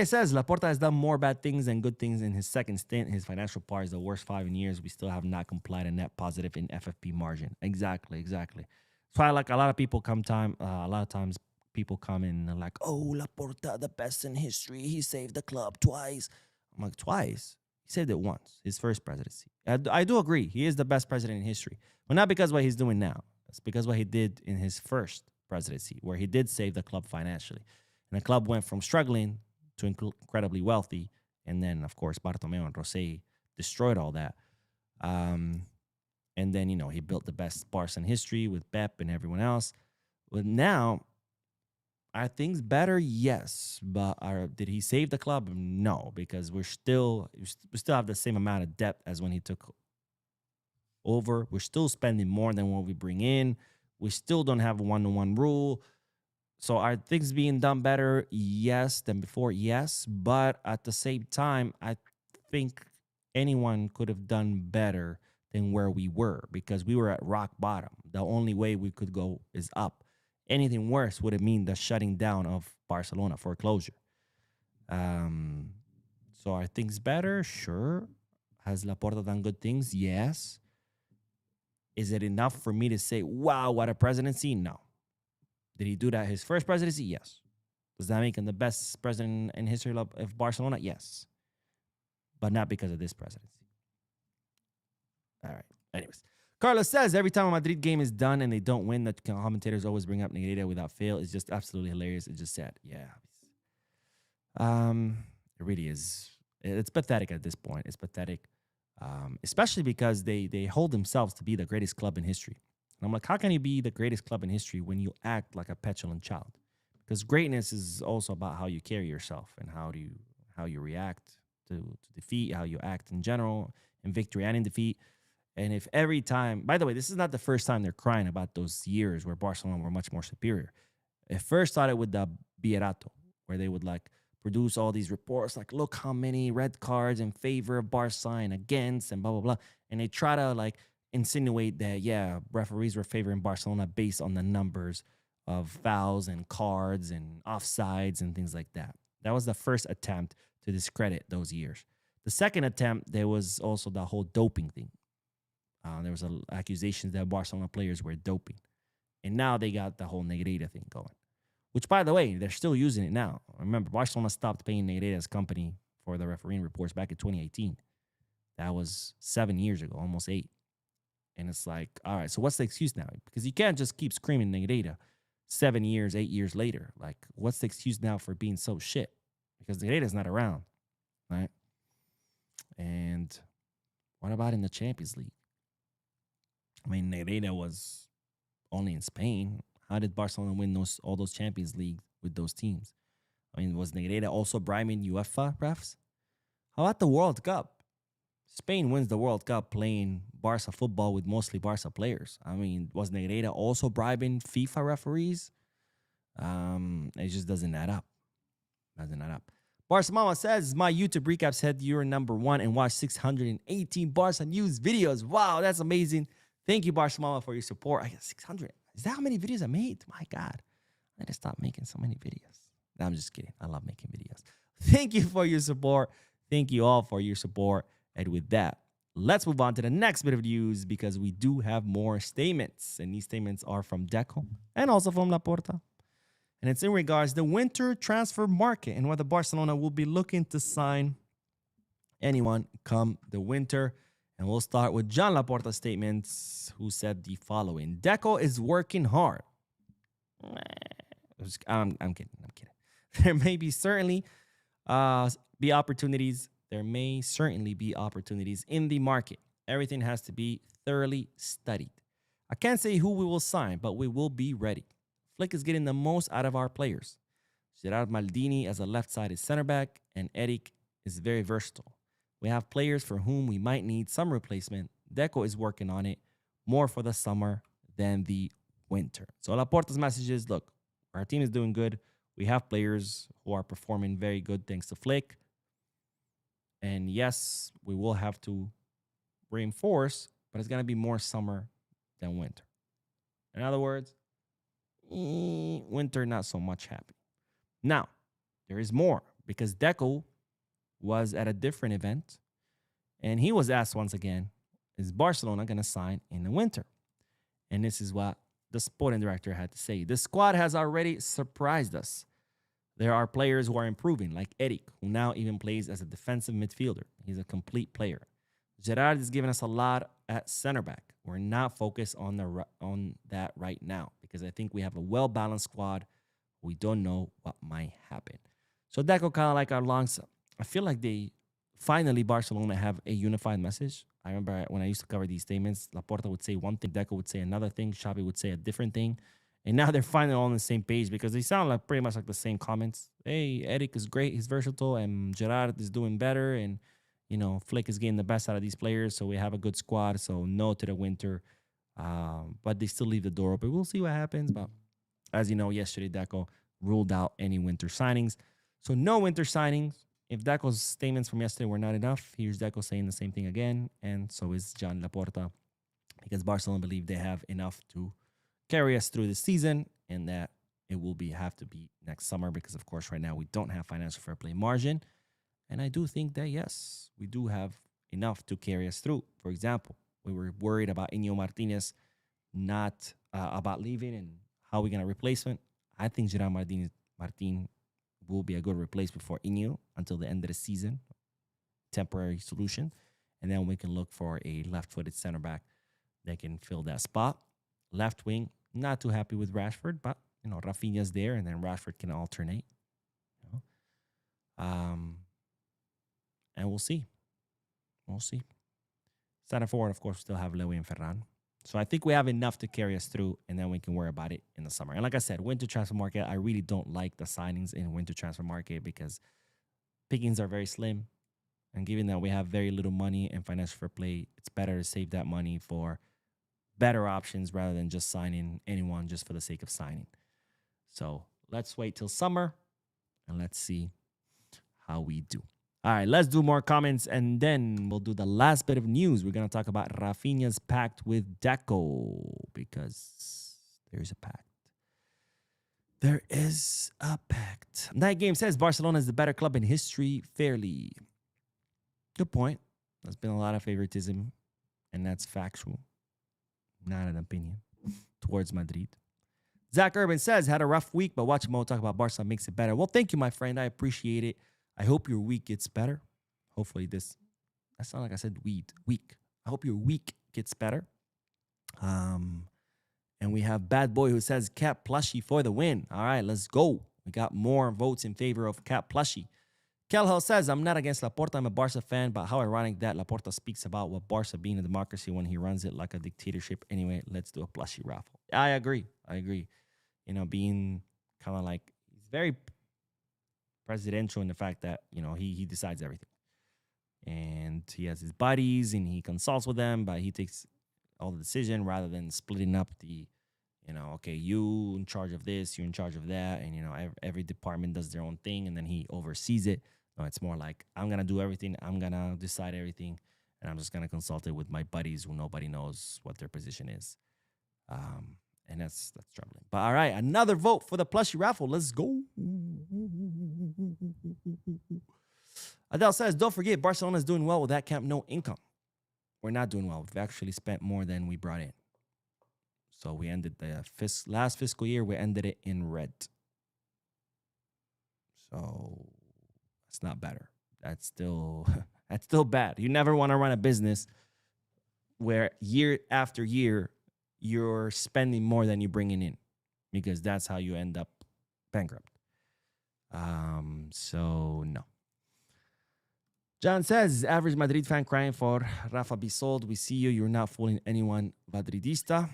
says, Laporta has done more bad things than good things in his second stint. His financial part is the worst 5 in years. We still have not complied a net positive in FFP margin. Exactly. So a lot of times people come in and they're like, oh, Laporta, the best in history. He saved the club twice. I'm like, twice? He saved it once, his first presidency. I do agree. He is the best president in history. But not because of what he's doing now. It's because what he did in his first presidency, where he did save the club financially. And the club went from struggling to incredibly wealthy. And then, of course, Bartomeu and Rosé destroyed all that. And then, he built the best Barca in history with Pep and everyone else. But now, are things better? Yes. But did he save the club? No, because we still have the same amount of debt as when he took over. We're still spending more than what we bring in. We still don't have a 1-to-1 rule. So are things being done better? Yes, than before? Yes. But at the same time, I think anyone could have done better than where we were, because we were at rock bottom. The only way we could go is up. Anything worse would have mean the shutting down of Barcelona, foreclosure. So are things better? Sure. Has Laporta done good things? Yes. Is it enough for me to say, wow, what a presidency? No. Did he do that his first presidency? Yes. Does that make him the best president in history of Barcelona? Yes. But not because of this presidency. All right. Anyways. Carlos says, every time a Madrid game is done and they don't win, the commentators always bring up Negreira without fail. It's just absolutely hilarious. It's just sad. Yeah. It really is. It's pathetic at this point. It's pathetic, especially because they hold themselves to be the greatest club in history. And I'm like, how can you be the greatest club in history when you act like a petulant child? Because greatness is also about how you carry yourself and how you react to defeat, how you act in general, in victory and in defeat. And if every time, by the way, this is not the first time they're crying about those years where Barcelona were much more superior. It first started with the Bierato, where they would like produce all these reports, like, look how many red cards in favor of Barca and against, and blah, blah, blah. And they try to like insinuate that, yeah, referees were favoring Barcelona based on the numbers of fouls and cards and offsides and things like that. That was the first attempt to discredit those years. The second attempt, there was also the whole doping thing. There was accusations that Barcelona players were doping. And now they got the whole Negreira thing going. Which, by the way, they're still using it now. Remember, Barcelona stopped paying Negreira's company for the refereeing reports back in 2018. That was 7 years ago, almost 8. And it's like, all right, so what's the excuse now? Because you can't just keep screaming Negreira 7 years, 8 years later. Like, what's the excuse now for being so shit? Because Negreira's not around, right? And what about in the Champions League? I mean, Negreira was only in Spain. How did Barcelona win all those Champions League with those teams? I mean, was Negreira also bribing UEFA refs? How about the World Cup? Spain wins the World Cup playing Barca football with mostly Barca players. I mean, was Negreira also bribing FIFA referees? It just doesn't add up. Doesn't add up. Barca Mama says, my YouTube recap said you're number 1 and watched 618 Barca news videos. Wow, that's amazing. Thank you, Barca Mama, for your support. I got 600. Is that how many videos I made? My God. I just stopped making so many videos. No, I'm just kidding. I love making videos. Thank you for your support. Thank you all for your support. And with that, let's move on to the next bit of news because we do have more statements. And these statements are from Deco and also from Laporta. And it's in regards to the winter transfer market and whether Barcelona will be looking to sign anyone come the winter. And we'll start with John Laporta's statements, who said the following. Deco is working hard. I'm kidding. There may be certainly be opportunities. There may certainly be opportunities in the market. Everything has to be thoroughly studied. I can't say who we will sign, but we will be ready. Flick is getting the most out of our players. Gerard Maldini as a left-sided center back, and Eric is very versatile. We have players for whom we might need some replacement. Deco is working on it more for the summer than the winter. So Laporta's message is, look, our team is doing good. We have players who are performing very good thanks to Flick. And yes, we will have to reinforce, but it's going to be more summer than winter. In other words, winter not so much happy. Now, there is more because Deco was at a different event and he was asked once again, is Barcelona going to sign in the winter? And this is what the sporting director had to say. The squad has already surprised us. There are players who are improving, like Eric, who now even plays as a defensive midfielder. He's a complete player. Gerard is giving us a lot at center back. We're not focused on that right now because I think we have a well-balanced squad. We don't know what might happen. So Deco kind of like our longs. I feel like finally Barcelona have a unified message. I remember when I used to cover these statements, Laporta would say one thing, Deco would say another thing, Xavi would say a different thing. And now they're finally all on the same page because they sound like pretty much like the same comments. Hey, Eric is great, he's versatile, and Gerard is doing better, and Flick is getting the best out of these players, so we have a good squad. So no to the winter, but they still leave the door open. We'll see what happens. But as you know, yesterday Deco ruled out any winter signings, so no winter signings. If Deco's statements from yesterday were not enough, here's Deco saying the same thing again, and so is John Laporta, because Barcelona believe they have enough to carry us through the season, and that it will have to be next summer because, of course, right now we don't have financial fair play margin. And I do think that, yes, we do have enough to carry us through. For example, we were worried about Iñigo Martinez not about leaving and how we're going to replace him. I think Gerard Martin will be a good replacement for Iñigo until the end of the season, temporary solution. And then we can look for a left-footed center back that can fill that spot. Left wing, not too happy with Rashford, but Raphinha's there, and then Rashford can alternate. And we'll see. We'll see. Center forward, of course, we still have Lewy and Ferran. So I think we have enough to carry us through, and then we can worry about it in the summer. And like I said, winter transfer market, I really don't like the signings in winter transfer market because pickings are very slim. And given that we have very little money and financial fair play, it's better to save that money for better options rather than just signing anyone just for the sake of signing. So let's wait till summer, and let's see how we do. All right, let's do more comments, and then we'll do the last bit of news. We're going to talk about Raphinha's pact with Deco because there's a pact. There is a pact. Night Game says Barcelona is the better club in history fairly. Good point. There's been a lot of favoritism, and that's factual, not an opinion, towards Madrid. Zach Urban says, had a rough week, but watching Mo talk about Barca makes it better. Well, thank you, my friend. I appreciate it. I hope your week gets better. Hopefully that sounds like I said week. I hope your week gets better. And we have Bad Boy who says Cat Plushie for the win. All right, let's go. We got more votes in favor of Cat Plushie. Kelhel says, I'm not against Laporta. I'm a Barca fan, but how ironic that Laporta speaks about what Barca being a democracy when he runs it like a dictatorship. Anyway, let's do a plushie raffle. I agree. You know, being kind of like, he's very presidential in the fact that, you know, he decides everything. And he has his buddies and he consults with them, but he takes all the decision rather than splitting up the, you know, okay, you in charge of this, you in charge of that. And, you know, every department does their own thing and then he oversees it. No, it's more like, I'm going to do everything. I'm going to decide everything. And I'm just going to consult it with my buddies who nobody knows what their position is. And that's troubling. But all right, another vote for the plushie raffle. Let's go. Adele says, don't forget, Barcelona's doing well with that Camp No income. We're not doing well. We've actually spent more than we brought in. So we ended the last fiscal year, we ended it in red. So it's not better. That's still bad. You never want to run a business where year after year you're spending more than you're bringing in, because that's how you end up bankrupt. So no. John says, average Madrid fan crying for Rafa be sold. We see you. You're not fooling anyone, Madridista.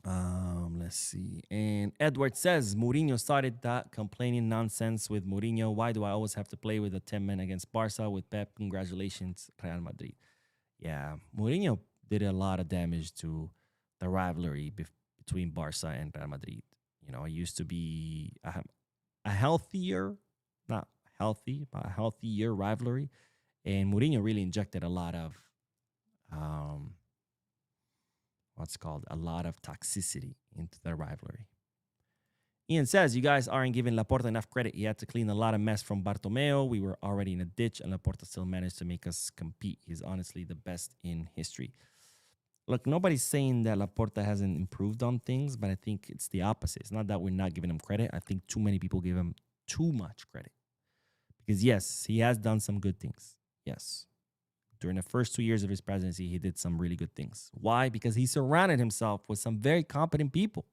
Let's see. And Edward says, Mourinho started that complaining nonsense with Mourinho. Why do I always have to play with a 10 men against Barca with Pep? Congratulations, Real Madrid. Yeah, Mourinho did a lot of damage to the rivalry between Barca and Real Madrid. You know, it used to be a healthier, not healthy, but a healthier rivalry. And Mourinho really injected a lot of, a lot of toxicity into the rivalry. Ian says, you guys aren't giving Laporta enough credit. He had to clean a lot of mess from Bartomeu. We were already in a ditch, and Laporta still managed to make us compete. He's honestly the best in history. Look, nobody's saying that Laporta hasn't improved on things, but I think it's the opposite. It's not that we're not giving him credit. I think too many people give him too much credit. Because, yes, he has done some good things. Yes. During the first 2 years of his presidency, he did some really good things. Why? Because he surrounded himself with some very competent people.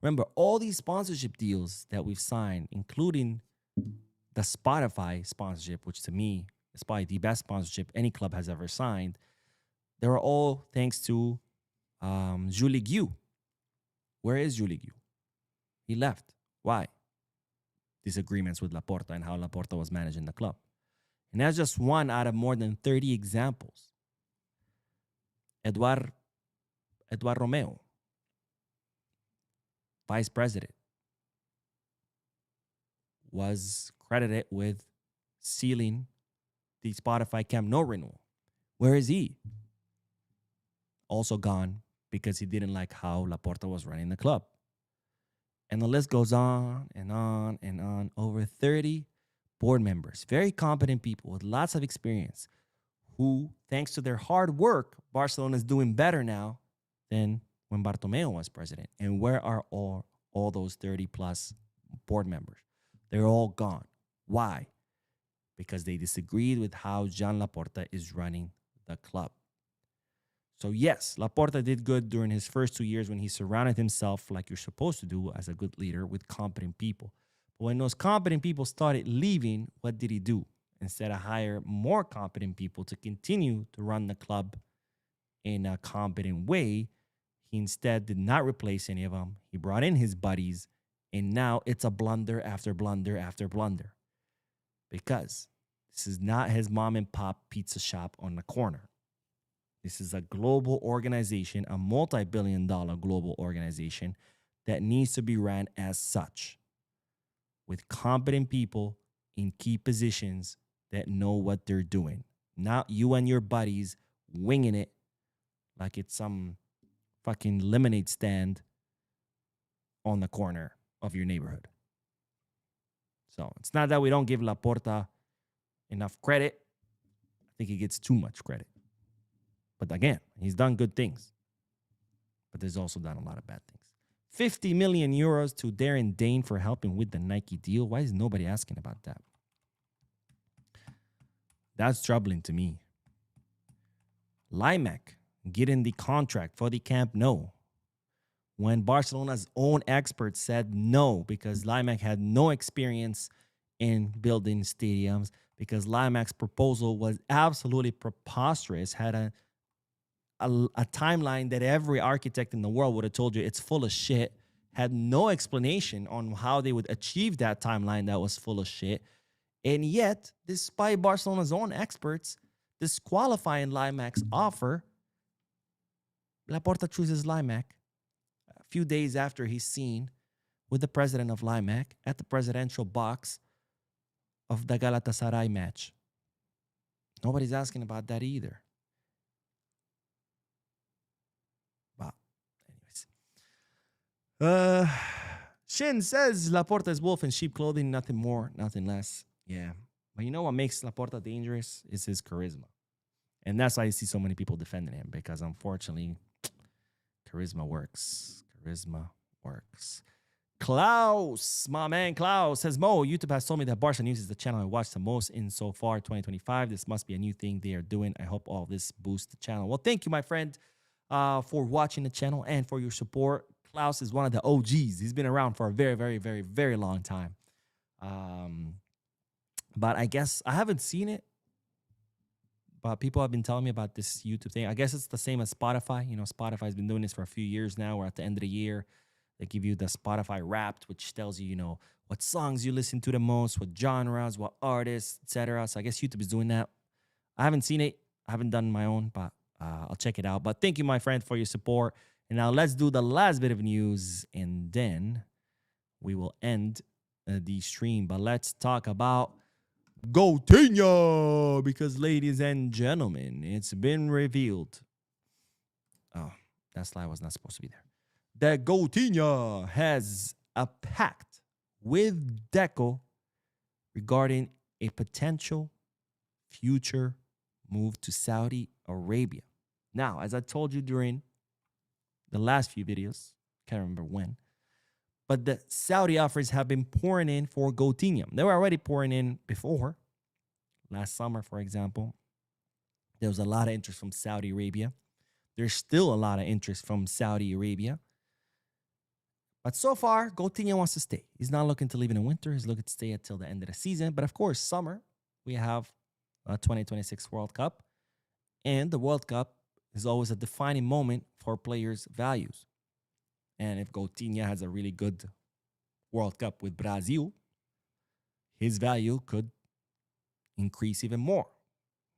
Remember, all these sponsorship deals that we've signed, including the Spotify sponsorship, which to me is probably the best sponsorship any club has ever signed, they were all thanks to Julie Guy. Where is Julie Guy? He left. Why? Disagreements with Laporta and how Laporta was managing the club. And that's just one out of more than 30 examples. Eduard Romeo, vice president, was credited with sealing the Spotify Camp Nou renewal. Where is he? Also gone because he didn't like how Laporta was running the club. And the list goes on and on and on. Over 30 board members, very competent people with lots of experience, who, thanks to their hard work, Barcelona is doing better now than when Bartomeu was president. And where are all those 30-plus board members? They're all gone. Why? Because they disagreed with how Joan Laporta is running the club. So yes, Laporta did good during his first 2 years when he surrounded himself, like you're supposed to do as a good leader, with competent people. But when those competent people started leaving, what did he do? instead of hire more competent people to continue to run the club in a competent way, he instead did not replace any of them. He brought in his buddies, and now it's a blunder after blunder after blunder. Because this is not his mom and pop pizza shop on the corner. This is a global organization, a multi-billion-dollar global organization that needs to be ran as such, with competent people in key positions that know what they're doing. Not you and your buddies winging it like it's some fucking lemonade stand on the corner of your neighborhood. So it's not that we don't give Laporta enough credit. I think he gets too much credit. But again, he's done good things. But there's also done a lot of bad things. 50 million euros to Darren Dane for helping with the Nike deal. Why is nobody asking about that? That's troubling to me. Limac getting the contract for the Camp Nou, when Barcelona's own experts said no, because Limac had no experience in building stadiums, because Limac's proposal was absolutely preposterous, had a timeline that every architect in the world would have told you it's full of shit, had no explanation on how they would achieve that timeline that was full of shit. And yet, despite Barcelona's own experts disqualifying Limac's offer, Laporta chooses Limac a few days after he's seen with the president of Limac at the presidential box of the Galatasaray match. Nobody's asking about that either. But anyways. Shin says Laporta is wolf in sheep clothing, nothing more, nothing less. Yeah. But you know what makes Laporta dangerous is his charisma. And that's why you see so many people defending him, because unfortunately, charisma works. Charisma works. Klaus, my man Klaus, says, Mo, YouTube has told me that Barca News is the channel I watch the most in so far 2025. This must be a new thing they are doing. I hope all this boosts the channel. Well, thank you, my friend, for watching the channel and for your support. Klaus is one of the OGs. He's been around for a very, very, very, very long time. But I guess I haven't seen it. But people have been telling me about this YouTube thing. I guess it's the same as Spotify. You know, Spotify's been doing this for a few years now. We're at the end of the year. They give you the Spotify Wrapped, which tells you, you know, what songs you listen to the most, what genres, what artists, etc. So I guess YouTube is doing that. I haven't seen it. I haven't done my own, but I'll check it out. But thank you, my friend, for your support. And now let's do the last bit of news, and then we will end the stream. But let's talk about Coutinho, because ladies and gentlemen, it's been revealed. Oh, that slide was not supposed to be there. That Coutinho has a pact with Deco regarding a potential future move to Saudi Arabia. Now, as I told you during the last few videos, can't remember when, but the Saudi offers have been pouring in for Coutinho. They were already pouring in before. Last summer, for example, there was a lot of interest from Saudi Arabia. There's still a lot of interest from Saudi Arabia. But so far, Coutinho wants to stay. He's not looking to leave in the winter. He's looking to stay until the end of the season. But of course, summer, we have a 2026 World Cup. And the World Cup is always a defining moment for players' values. And if Coutinho has a really good World Cup with Brazil, his value could increase even more.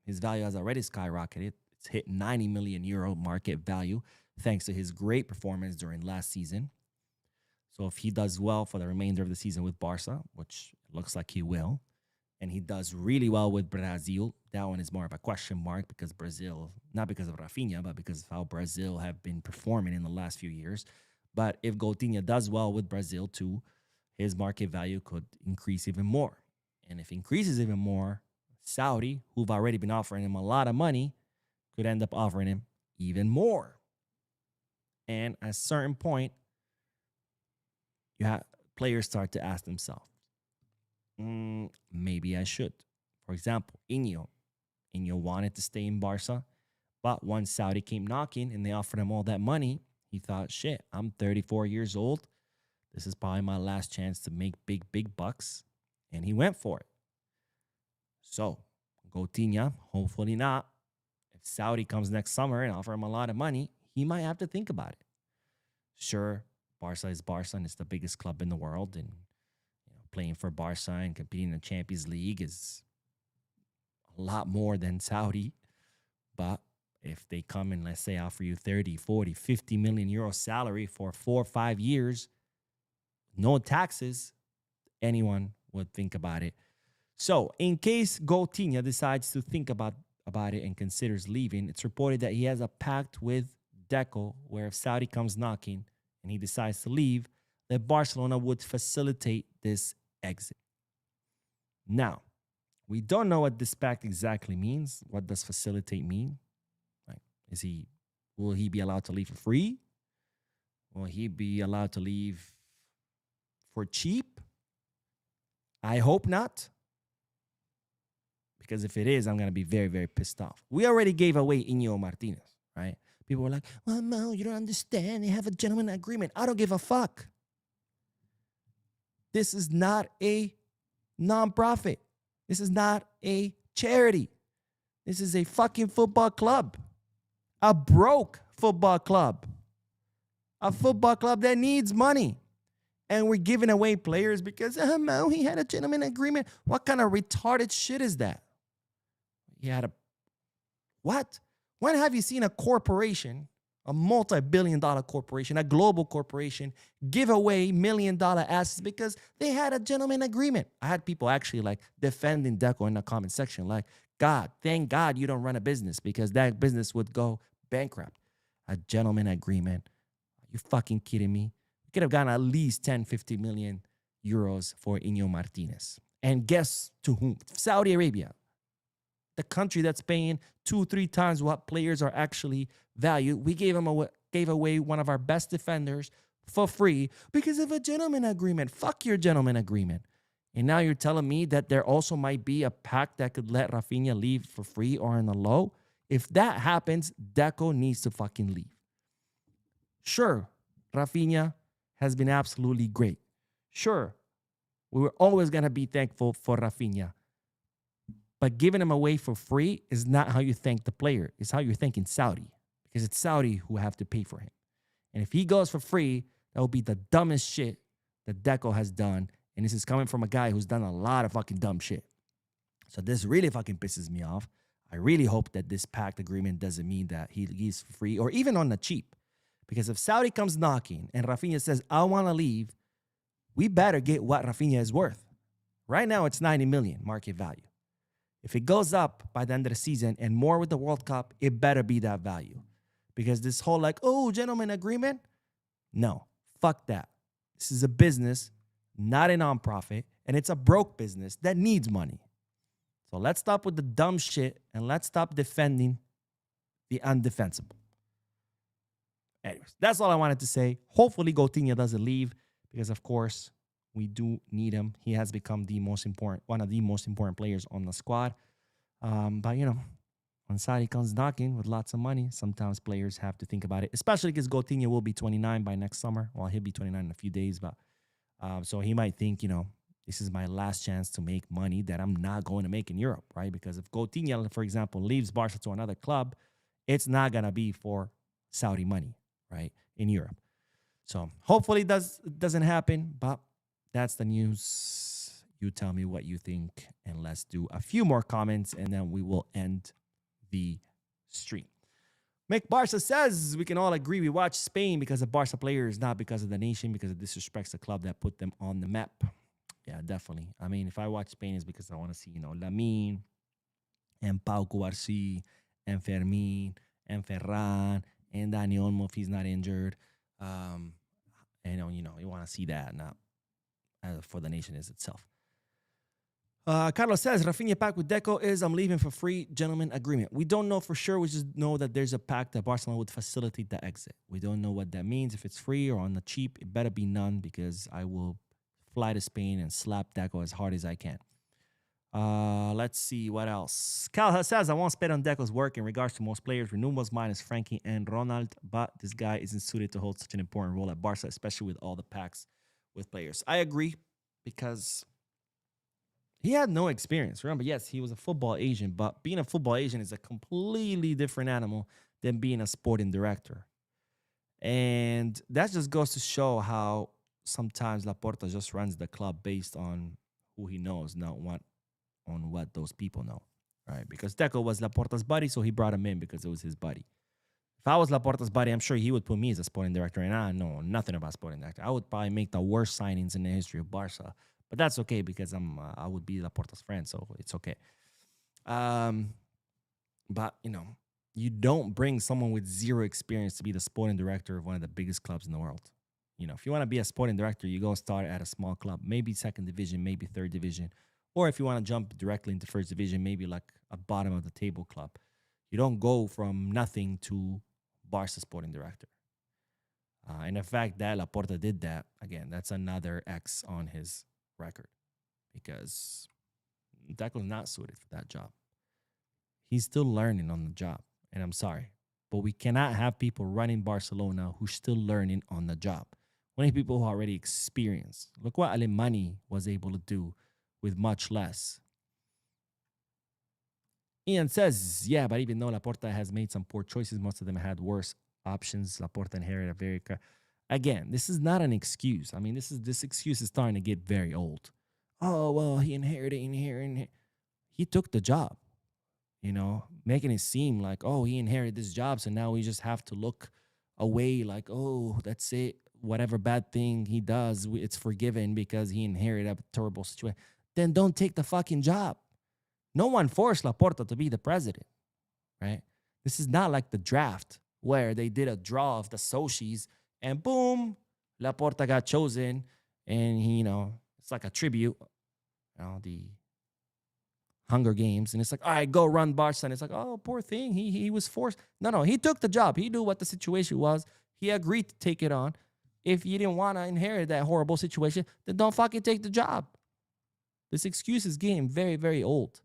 His value has already skyrocketed. It's hit 90 million euro market value thanks to his great performance during last season. So if he does well for the remainder of the season with Barca, which looks like he will, and he does really well with Brazil, that one is more of a question mark, because Brazil, not because of Raphinha, but because of how Brazil have been performing in the last few years. But if Coutinho does well with Brazil too, his market value could increase even more. And if it increases even more, Saudi, who've already been offering him a lot of money, could end up offering him even more. And at a certain point, players start to ask themselves, maybe I should. For example, Iñigo wanted to stay in Barca, but once Saudi came knocking and they offered him all that money, he thought, shit, I'm 34 years old. This is probably my last chance to make big bucks. And he went for it. So, Coutinho, hopefully not. If Saudi comes next summer and offer him a lot of money, he might have to think about it. Sure, Barca is Barca and it's the biggest club in the world. And playing for Barca and competing in the Champions League is a lot more than Saudi. But if they come and, let's say, offer you 30, 40, 50 million euro salary for 4 or 5 years, no taxes, anyone would think about it. So in case Coutinho decides to think about it and considers leaving, it's reported that he has a pact with Deco where if Saudi comes knocking and he decides to leave, that Barcelona would facilitate this exit. Now, we don't know what this pact exactly means. What does facilitate mean? Like, will he be allowed to leave for free? Will he be allowed to leave for cheap? I hope not. Because if it is, I'm going to be very, very pissed off. We already gave away Íñigo Martínez, right? People were like, well, no, you don't understand. They have a gentleman agreement. I don't give a fuck. This is not a nonprofit. This is not a charity. This is a fucking football club. A broke football club. A football club that needs money. And we're giving away players because, no, he had a gentleman agreement. What kind of retarded shit is that? He had a... What? When have you seen a corporation, a multi-billion-dollar corporation, a global corporation, give away million-dollar assets because they had a gentleman agreement? I had people actually like defending Deco in the comment section, like, God, thank God you don't run a business because that business would go bankrupt. A gentleman agreement. Are you fucking kidding me? We could have gotten at least 10, 50 million euros for Íñigo Martínez. And guess to whom? Saudi Arabia. The country that's paying 2-3 times what players are actually valued. We gave away one of our best defenders for free because of a gentleman agreement. Fuck your gentleman agreement. And now you're telling me that there also might be a pact that could let Raphinha leave for free or in the low? If that happens, Deco needs to fucking leave. Sure, Raphinha has been absolutely great. Sure, we were always going to be thankful for Raphinha. But giving him away for free is not how you thank the player. It's how you're thanking Saudi. Because it's Saudi who have to pay for him. And if he goes for free, that will be the dumbest shit that Deco has done. And this is coming from a guy who's done a lot of fucking dumb shit. So this really fucking pisses me off. I really hope that this pact agreement doesn't mean that he leaves for free or even on the cheap. Because if Saudi comes knocking and Raphinha says, I want to leave, we better get what Raphinha is worth. Right now, it's 90 million market value. If it goes up by the end of the season and more with the World Cup, it better be that value. Because this whole like, oh, gentleman agreement, no, fuck that. This is a business, not a nonprofit, and it's a broke business that needs money. So let's stop with the dumb shit and let's stop defending the undefensible. Anyways, that's all I wanted to say. Hopefully Coutinho doesn't leave because, of course, we do need him. He has become one of the most important players on the squad. But, when Saudi comes knocking with lots of money, sometimes players have to think about it, especially because Coutinho will be 29 by next summer. Well, he'll be 29 in a few days. But so he might think, this is my last chance to make money that I'm not going to make in Europe, right? Because if Coutinho, for example, leaves Barca to another club, it's not going to be for Saudi money, right, in Europe. So hopefully it doesn't happen, but that's the news. You tell me what you think, and let's do a few more comments, and then we will end the stream. Mick Barca says, we can all agree we watch Spain because of Barca players, not because of the nation, because it disrespects the club that put them on the map. Yeah, definitely. I mean, if I watch Spain, it's because I want to see, Lamine and Pau Garcia and Fermin and Ferran and Dani Olmo if he's not injured. And, you want to see that, not for the nation is itself. Carlos says, Raphinha pact with Deco is I'm leaving for free gentleman agreement. We don't know for sure. We just know that there's a pact that Barcelona would facilitate the exit. We don't know what that means. If it's free or on the cheap, it better be none because I will fly to Spain and slap Deco as hard as I can. Let's see what else. Cal says, I won't spend on Deco's work in regards to most players. Renewables minus Frankie and Ronald, but this guy isn't suited to hold such an important role at Barca, especially with all the pacts with players. I agree because He had no experience. Remember, yes, he was a football agent, but being a football agent is a completely different animal than being a sporting director. And that just goes to show how sometimes Laporta just runs the club based on who he knows, not what those people know, right? Because Deco was Laporta's buddy, so he brought him in because it was his buddy. If I was Laporta's buddy, I'm sure he would put me as a sporting director, and I know nothing about sporting director. I would probably make the worst signings in the history of Barca, but that's okay because I would be Laporta's friend, so it's okay. But you don't bring someone with zero experience to be the sporting director of one of the biggest clubs in the world. If you want to be a sporting director, you go start at a small club, maybe second division, maybe third division, or if you want to jump directly into first division, maybe like a bottom of the table club. You don't go from nothing to Barca sporting director. And the fact that Laporta did that, again, that's another X on his record because Deco's not suited for that job. He's still learning on the job, and I'm sorry, but we cannot have people running Barcelona who's still learning on the job. We need people who are already experienced. Look what Alemany was able to do with much less. Ian says, yeah, but even though Laporta has made some poor choices, most of them had worse options. Laporta inherited a very... Again, this is not an excuse. I mean, this excuse is starting to get very old. Oh, well, he inherited. He took the job, making it seem like, oh, he inherited this job, so now we just have to look away like, oh, that's it. Whatever bad thing he does, it's forgiven because he inherited a terrible situation. Then don't take the fucking job. No one forced Laporta to be the president, right? This is not like the draft where they did a draw of the Sochis and boom, Laporta got chosen and he, it's like a tribute, the Hunger Games. And it's like, all right, go run Barca. And it's like, oh, poor thing. He was forced. No, he took the job. He knew what the situation was. He agreed to take it on. If you didn't want to inherit that horrible situation, then don't fucking take the job. This excuse is getting very, very old.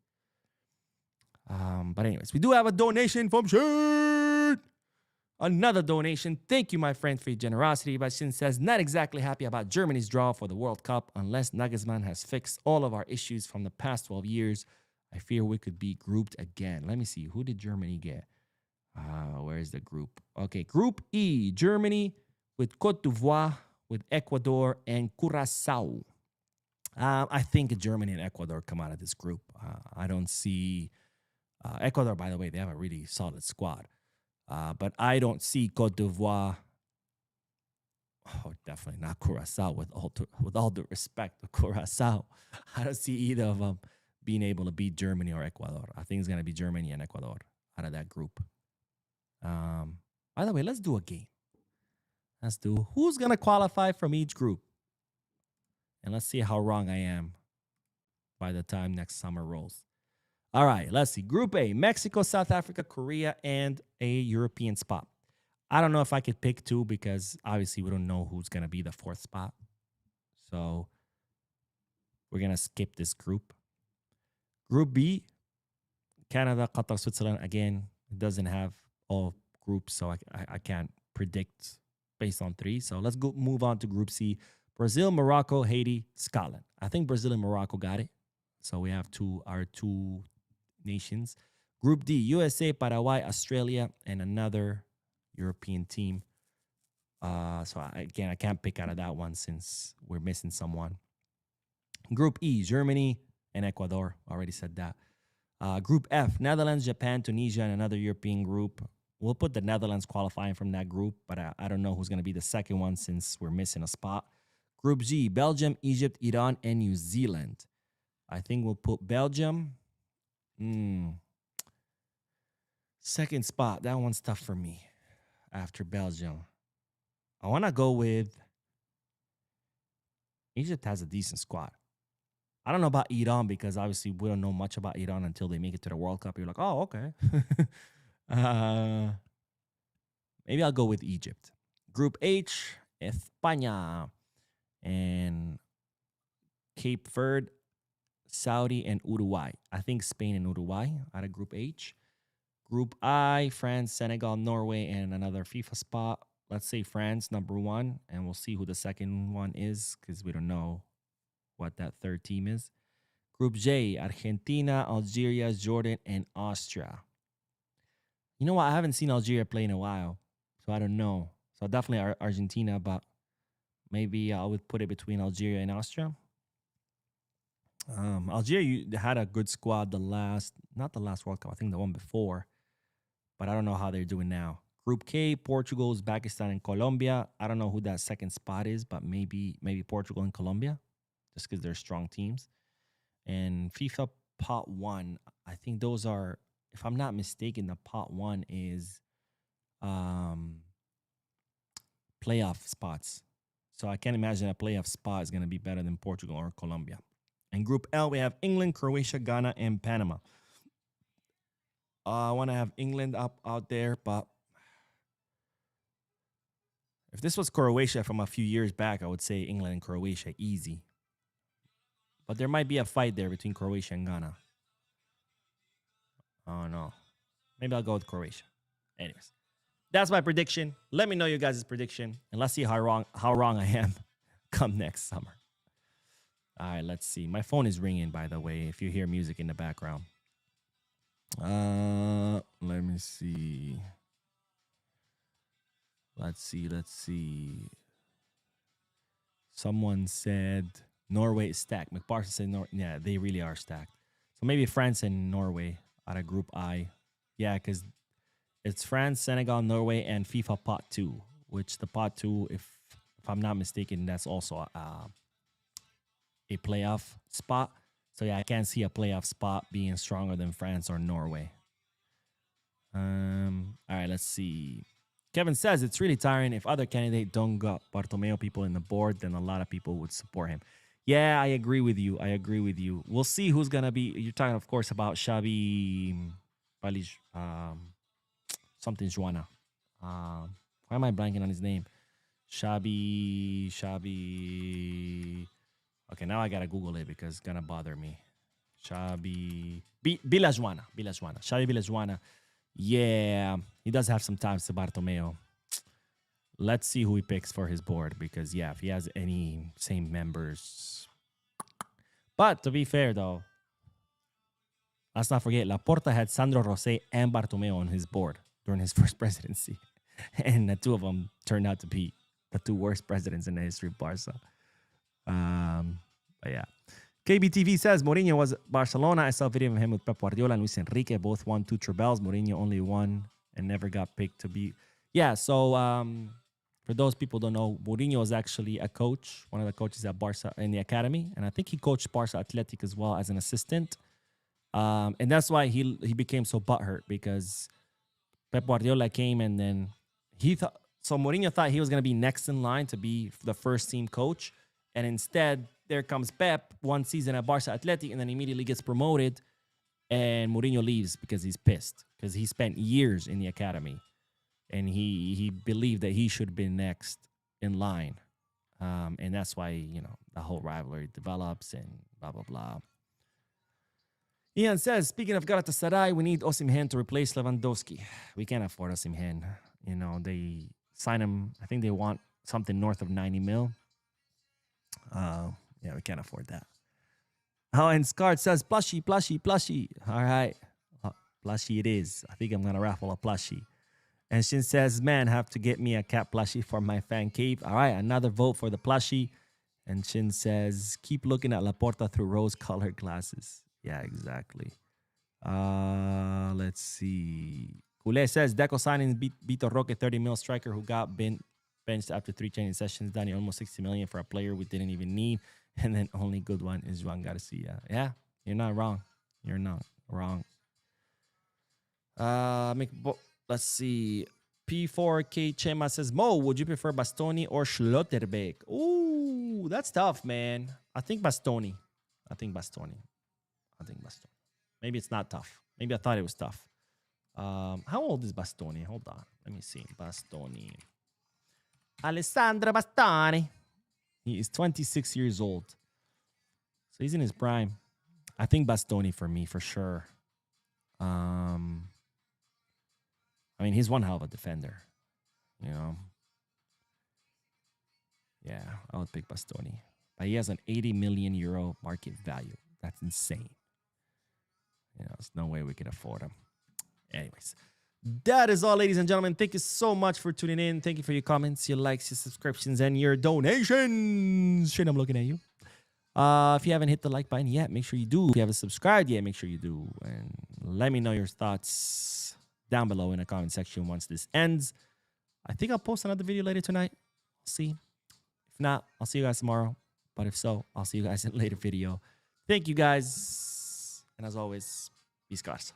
But anyways, we do have a donation from Shane. Another donation. Thank you, my friend, for your generosity. But Shin says, not exactly happy about Germany's draw for the World Cup unless Nagelsmann has fixed all of our issues from the past 12 years. I fear we could be grouped again. Let me see. Who did Germany get? Where is the group? Okay, Group E. Germany with Côte d'Ivoire, with Ecuador, and Curaçao. I think Germany and Ecuador come out of this group. I don't see... Ecuador, by the way, they have a really solid squad. But I don't see Côte d'Ivoire. Oh, definitely not Curaçao, with all due respect to Curaçao. I don't see either of them being able to beat Germany or Ecuador. I think it's going to be Germany and Ecuador out of that group. By the way, let's do a game. Let's do who's going to qualify from each group. And let's see how wrong I am by the time next summer rolls. All right, let's see. Group A, Mexico, South Africa, Korea, and a European spot. I don't know if I could pick two because obviously we don't know who's going to be the fourth spot. So we're going to skip this group. Group B, Canada, Qatar, Switzerland. Again, it doesn't have all groups, so I can't predict based on three. So let's go move on to Group C. Brazil, Morocco, Haiti, Scotland. I think Brazil and Morocco got it. So we have our two nations. Group D, USA, Paraguay, Australia, and another European team. So I can't pick out of that one since we're missing someone. Group E, Germany and Ecuador. Already said that. Group F, Netherlands, Japan, Tunisia, and another European group. We'll put the Netherlands qualifying from that group, but I don't know who's going to be the second one since we're missing a spot. Group G, Belgium, Egypt, Iran, and New Zealand. I think we'll put Belgium. Second spot. That one's tough for me after Belgium. I want to go with Egypt has a decent squad. I don't know about Iran because obviously we don't know much about Iran until they make it to the World Cup. You're like, oh, okay. Maybe I'll go with Egypt. Group H, España and Cape Verde, Saudi, and Uruguay. I think Spain and Uruguay out of Group H. Group I, France, Senegal, Norway, and another FIFA spot. Let's say France, number one, and we'll see who the second one is because we don't know what that third team is. Group J, Argentina, Algeria, Jordan, and Austria. You know what? I haven't seen Algeria play in a while, so I don't know. So definitely Argentina, but maybe I would put it between Algeria and Austria. Algeria had a good squad not the last World Cup, I think the one before, but I don't know how they're doing now. Group K, Portugal, Uzbekistan, and Colombia. I don't know who that second spot is, but maybe Portugal and Colombia, just because they're strong teams. And FIFA Pot 1, I think those are, if I'm not mistaken, the Pot 1 is playoff spots. So I can't imagine a playoff spot is going to be better than Portugal or Colombia. In Group L, we have England, Croatia, Ghana, and Panama. I want to have England out there, but if this was Croatia from a few years back, I would say England and Croatia easy. But there might be a fight there between Croatia and Ghana. Oh, no. Maybe I'll go with Croatia. Anyways, that's my prediction. Let me know your guys' prediction, and let's see how wrong I am come next summer. All right, let's see. My phone is ringing, by the way, if you hear music in the background. Let me see. Let's see. Someone said Norway is stacked. McBarca said, yeah, they really are stacked. So maybe France and Norway out of Group I. Yeah, because it's France, Senegal, Norway, and FIFA Pot 2, which the Pot 2, if I'm not mistaken, that's also a playoff spot. So yeah, I can't see a playoff spot being stronger than France or Norway. All right, let's see. Kevin says it's really tiring. If other candidates don't got Bartomeu people in the board, then a lot of people would support him. Yeah, I agree with you. We'll see who's gonna be. You're talking, of course, about Xavi, something Joana. Why am I blanking on his name? Xavi. Okay, now I gotta Google it because it's gonna bother me. Xavi Villajuana. Xavi Villajuana. Yeah, he does have some ties to Bartomeu. Let's see who he picks for his board because, yeah, if he has any same members. But to be fair, though, let's not forget, Laporta had Sandro Rosé and Bartomeu on his board during his first presidency. And the two of them turned out to be the two worst presidents in the history of Barca. But yeah. KBTV says Mourinho was Barcelona. I saw a video of him with Pep Guardiola and Luis Enrique. Both won 2 trebles. Mourinho only won and never got picked to be. Yeah, so for those people who don't know, Mourinho is actually a coach, one of the coaches at Barca in the academy. And I think he coached Barca Athletic as well as an assistant. And that's why he became so butthurt because Pep Guardiola came and then so Mourinho thought he was going to be next in line to be the first team coach. And instead, there comes Pep, one season at Barca Athletic, and then immediately gets promoted. And Mourinho leaves because he's pissed because he spent years in the academy. And he believed that he should be next in line. And that's why, the whole rivalry develops and blah, blah, blah. Ian says, speaking of Galatasaray, we need Osimhen to replace Lewandowski. We can't afford Osimhen. They sign him. I think they want something north of 90 mil. Yeah, we can't afford that. And Scarred says, plushie. All right. Plushie it is. I think I'm going to raffle a plushie. And Shin says, man, have to get me a cat plushie for my fan cave. All right, another vote for the plushie. And Shin says, keep looking at Laporta through rose-colored glasses. Yeah, exactly. Let's see. Kule says, Deco signing Vitor Roque, 30 mil striker who got benched after 3 training sessions. Danny, almost 60 million for a player we didn't even need. And then only good one is Juan Garcia. Yeah, you're not wrong. You're not wrong. Let's see. P4K Chema says, Mo, would you prefer Bastoni or Schlotterbeck? Ooh, that's tough, man. I think Bastoni. Maybe it's not tough. Maybe I thought it was tough. How old is Bastoni? Hold on. Let me see. Bastoni. Alessandro Bastoni. He is 26 years old. So he's in his prime. I think Bastoni for me, for sure. He's one hell of a defender. Yeah, I would pick Bastoni. But he has an 80 million euro market value. That's insane. You know, there's no way we can afford them. Anyways, that is all, ladies and gentlemen. Thank you so much for tuning in. Thank you for your comments, your likes, your subscriptions, and your donations. Shane, I'm looking at you. If you haven't hit the like button yet, make sure you do. If you haven't subscribed yet, make sure you do. And let me know your thoughts down below in the comment section once this ends. I think I'll post another video later tonight. See. If not, I'll see you guys tomorrow. But if so, I'll see you guys in a later video. Thank you guys. And as always, peace, guys.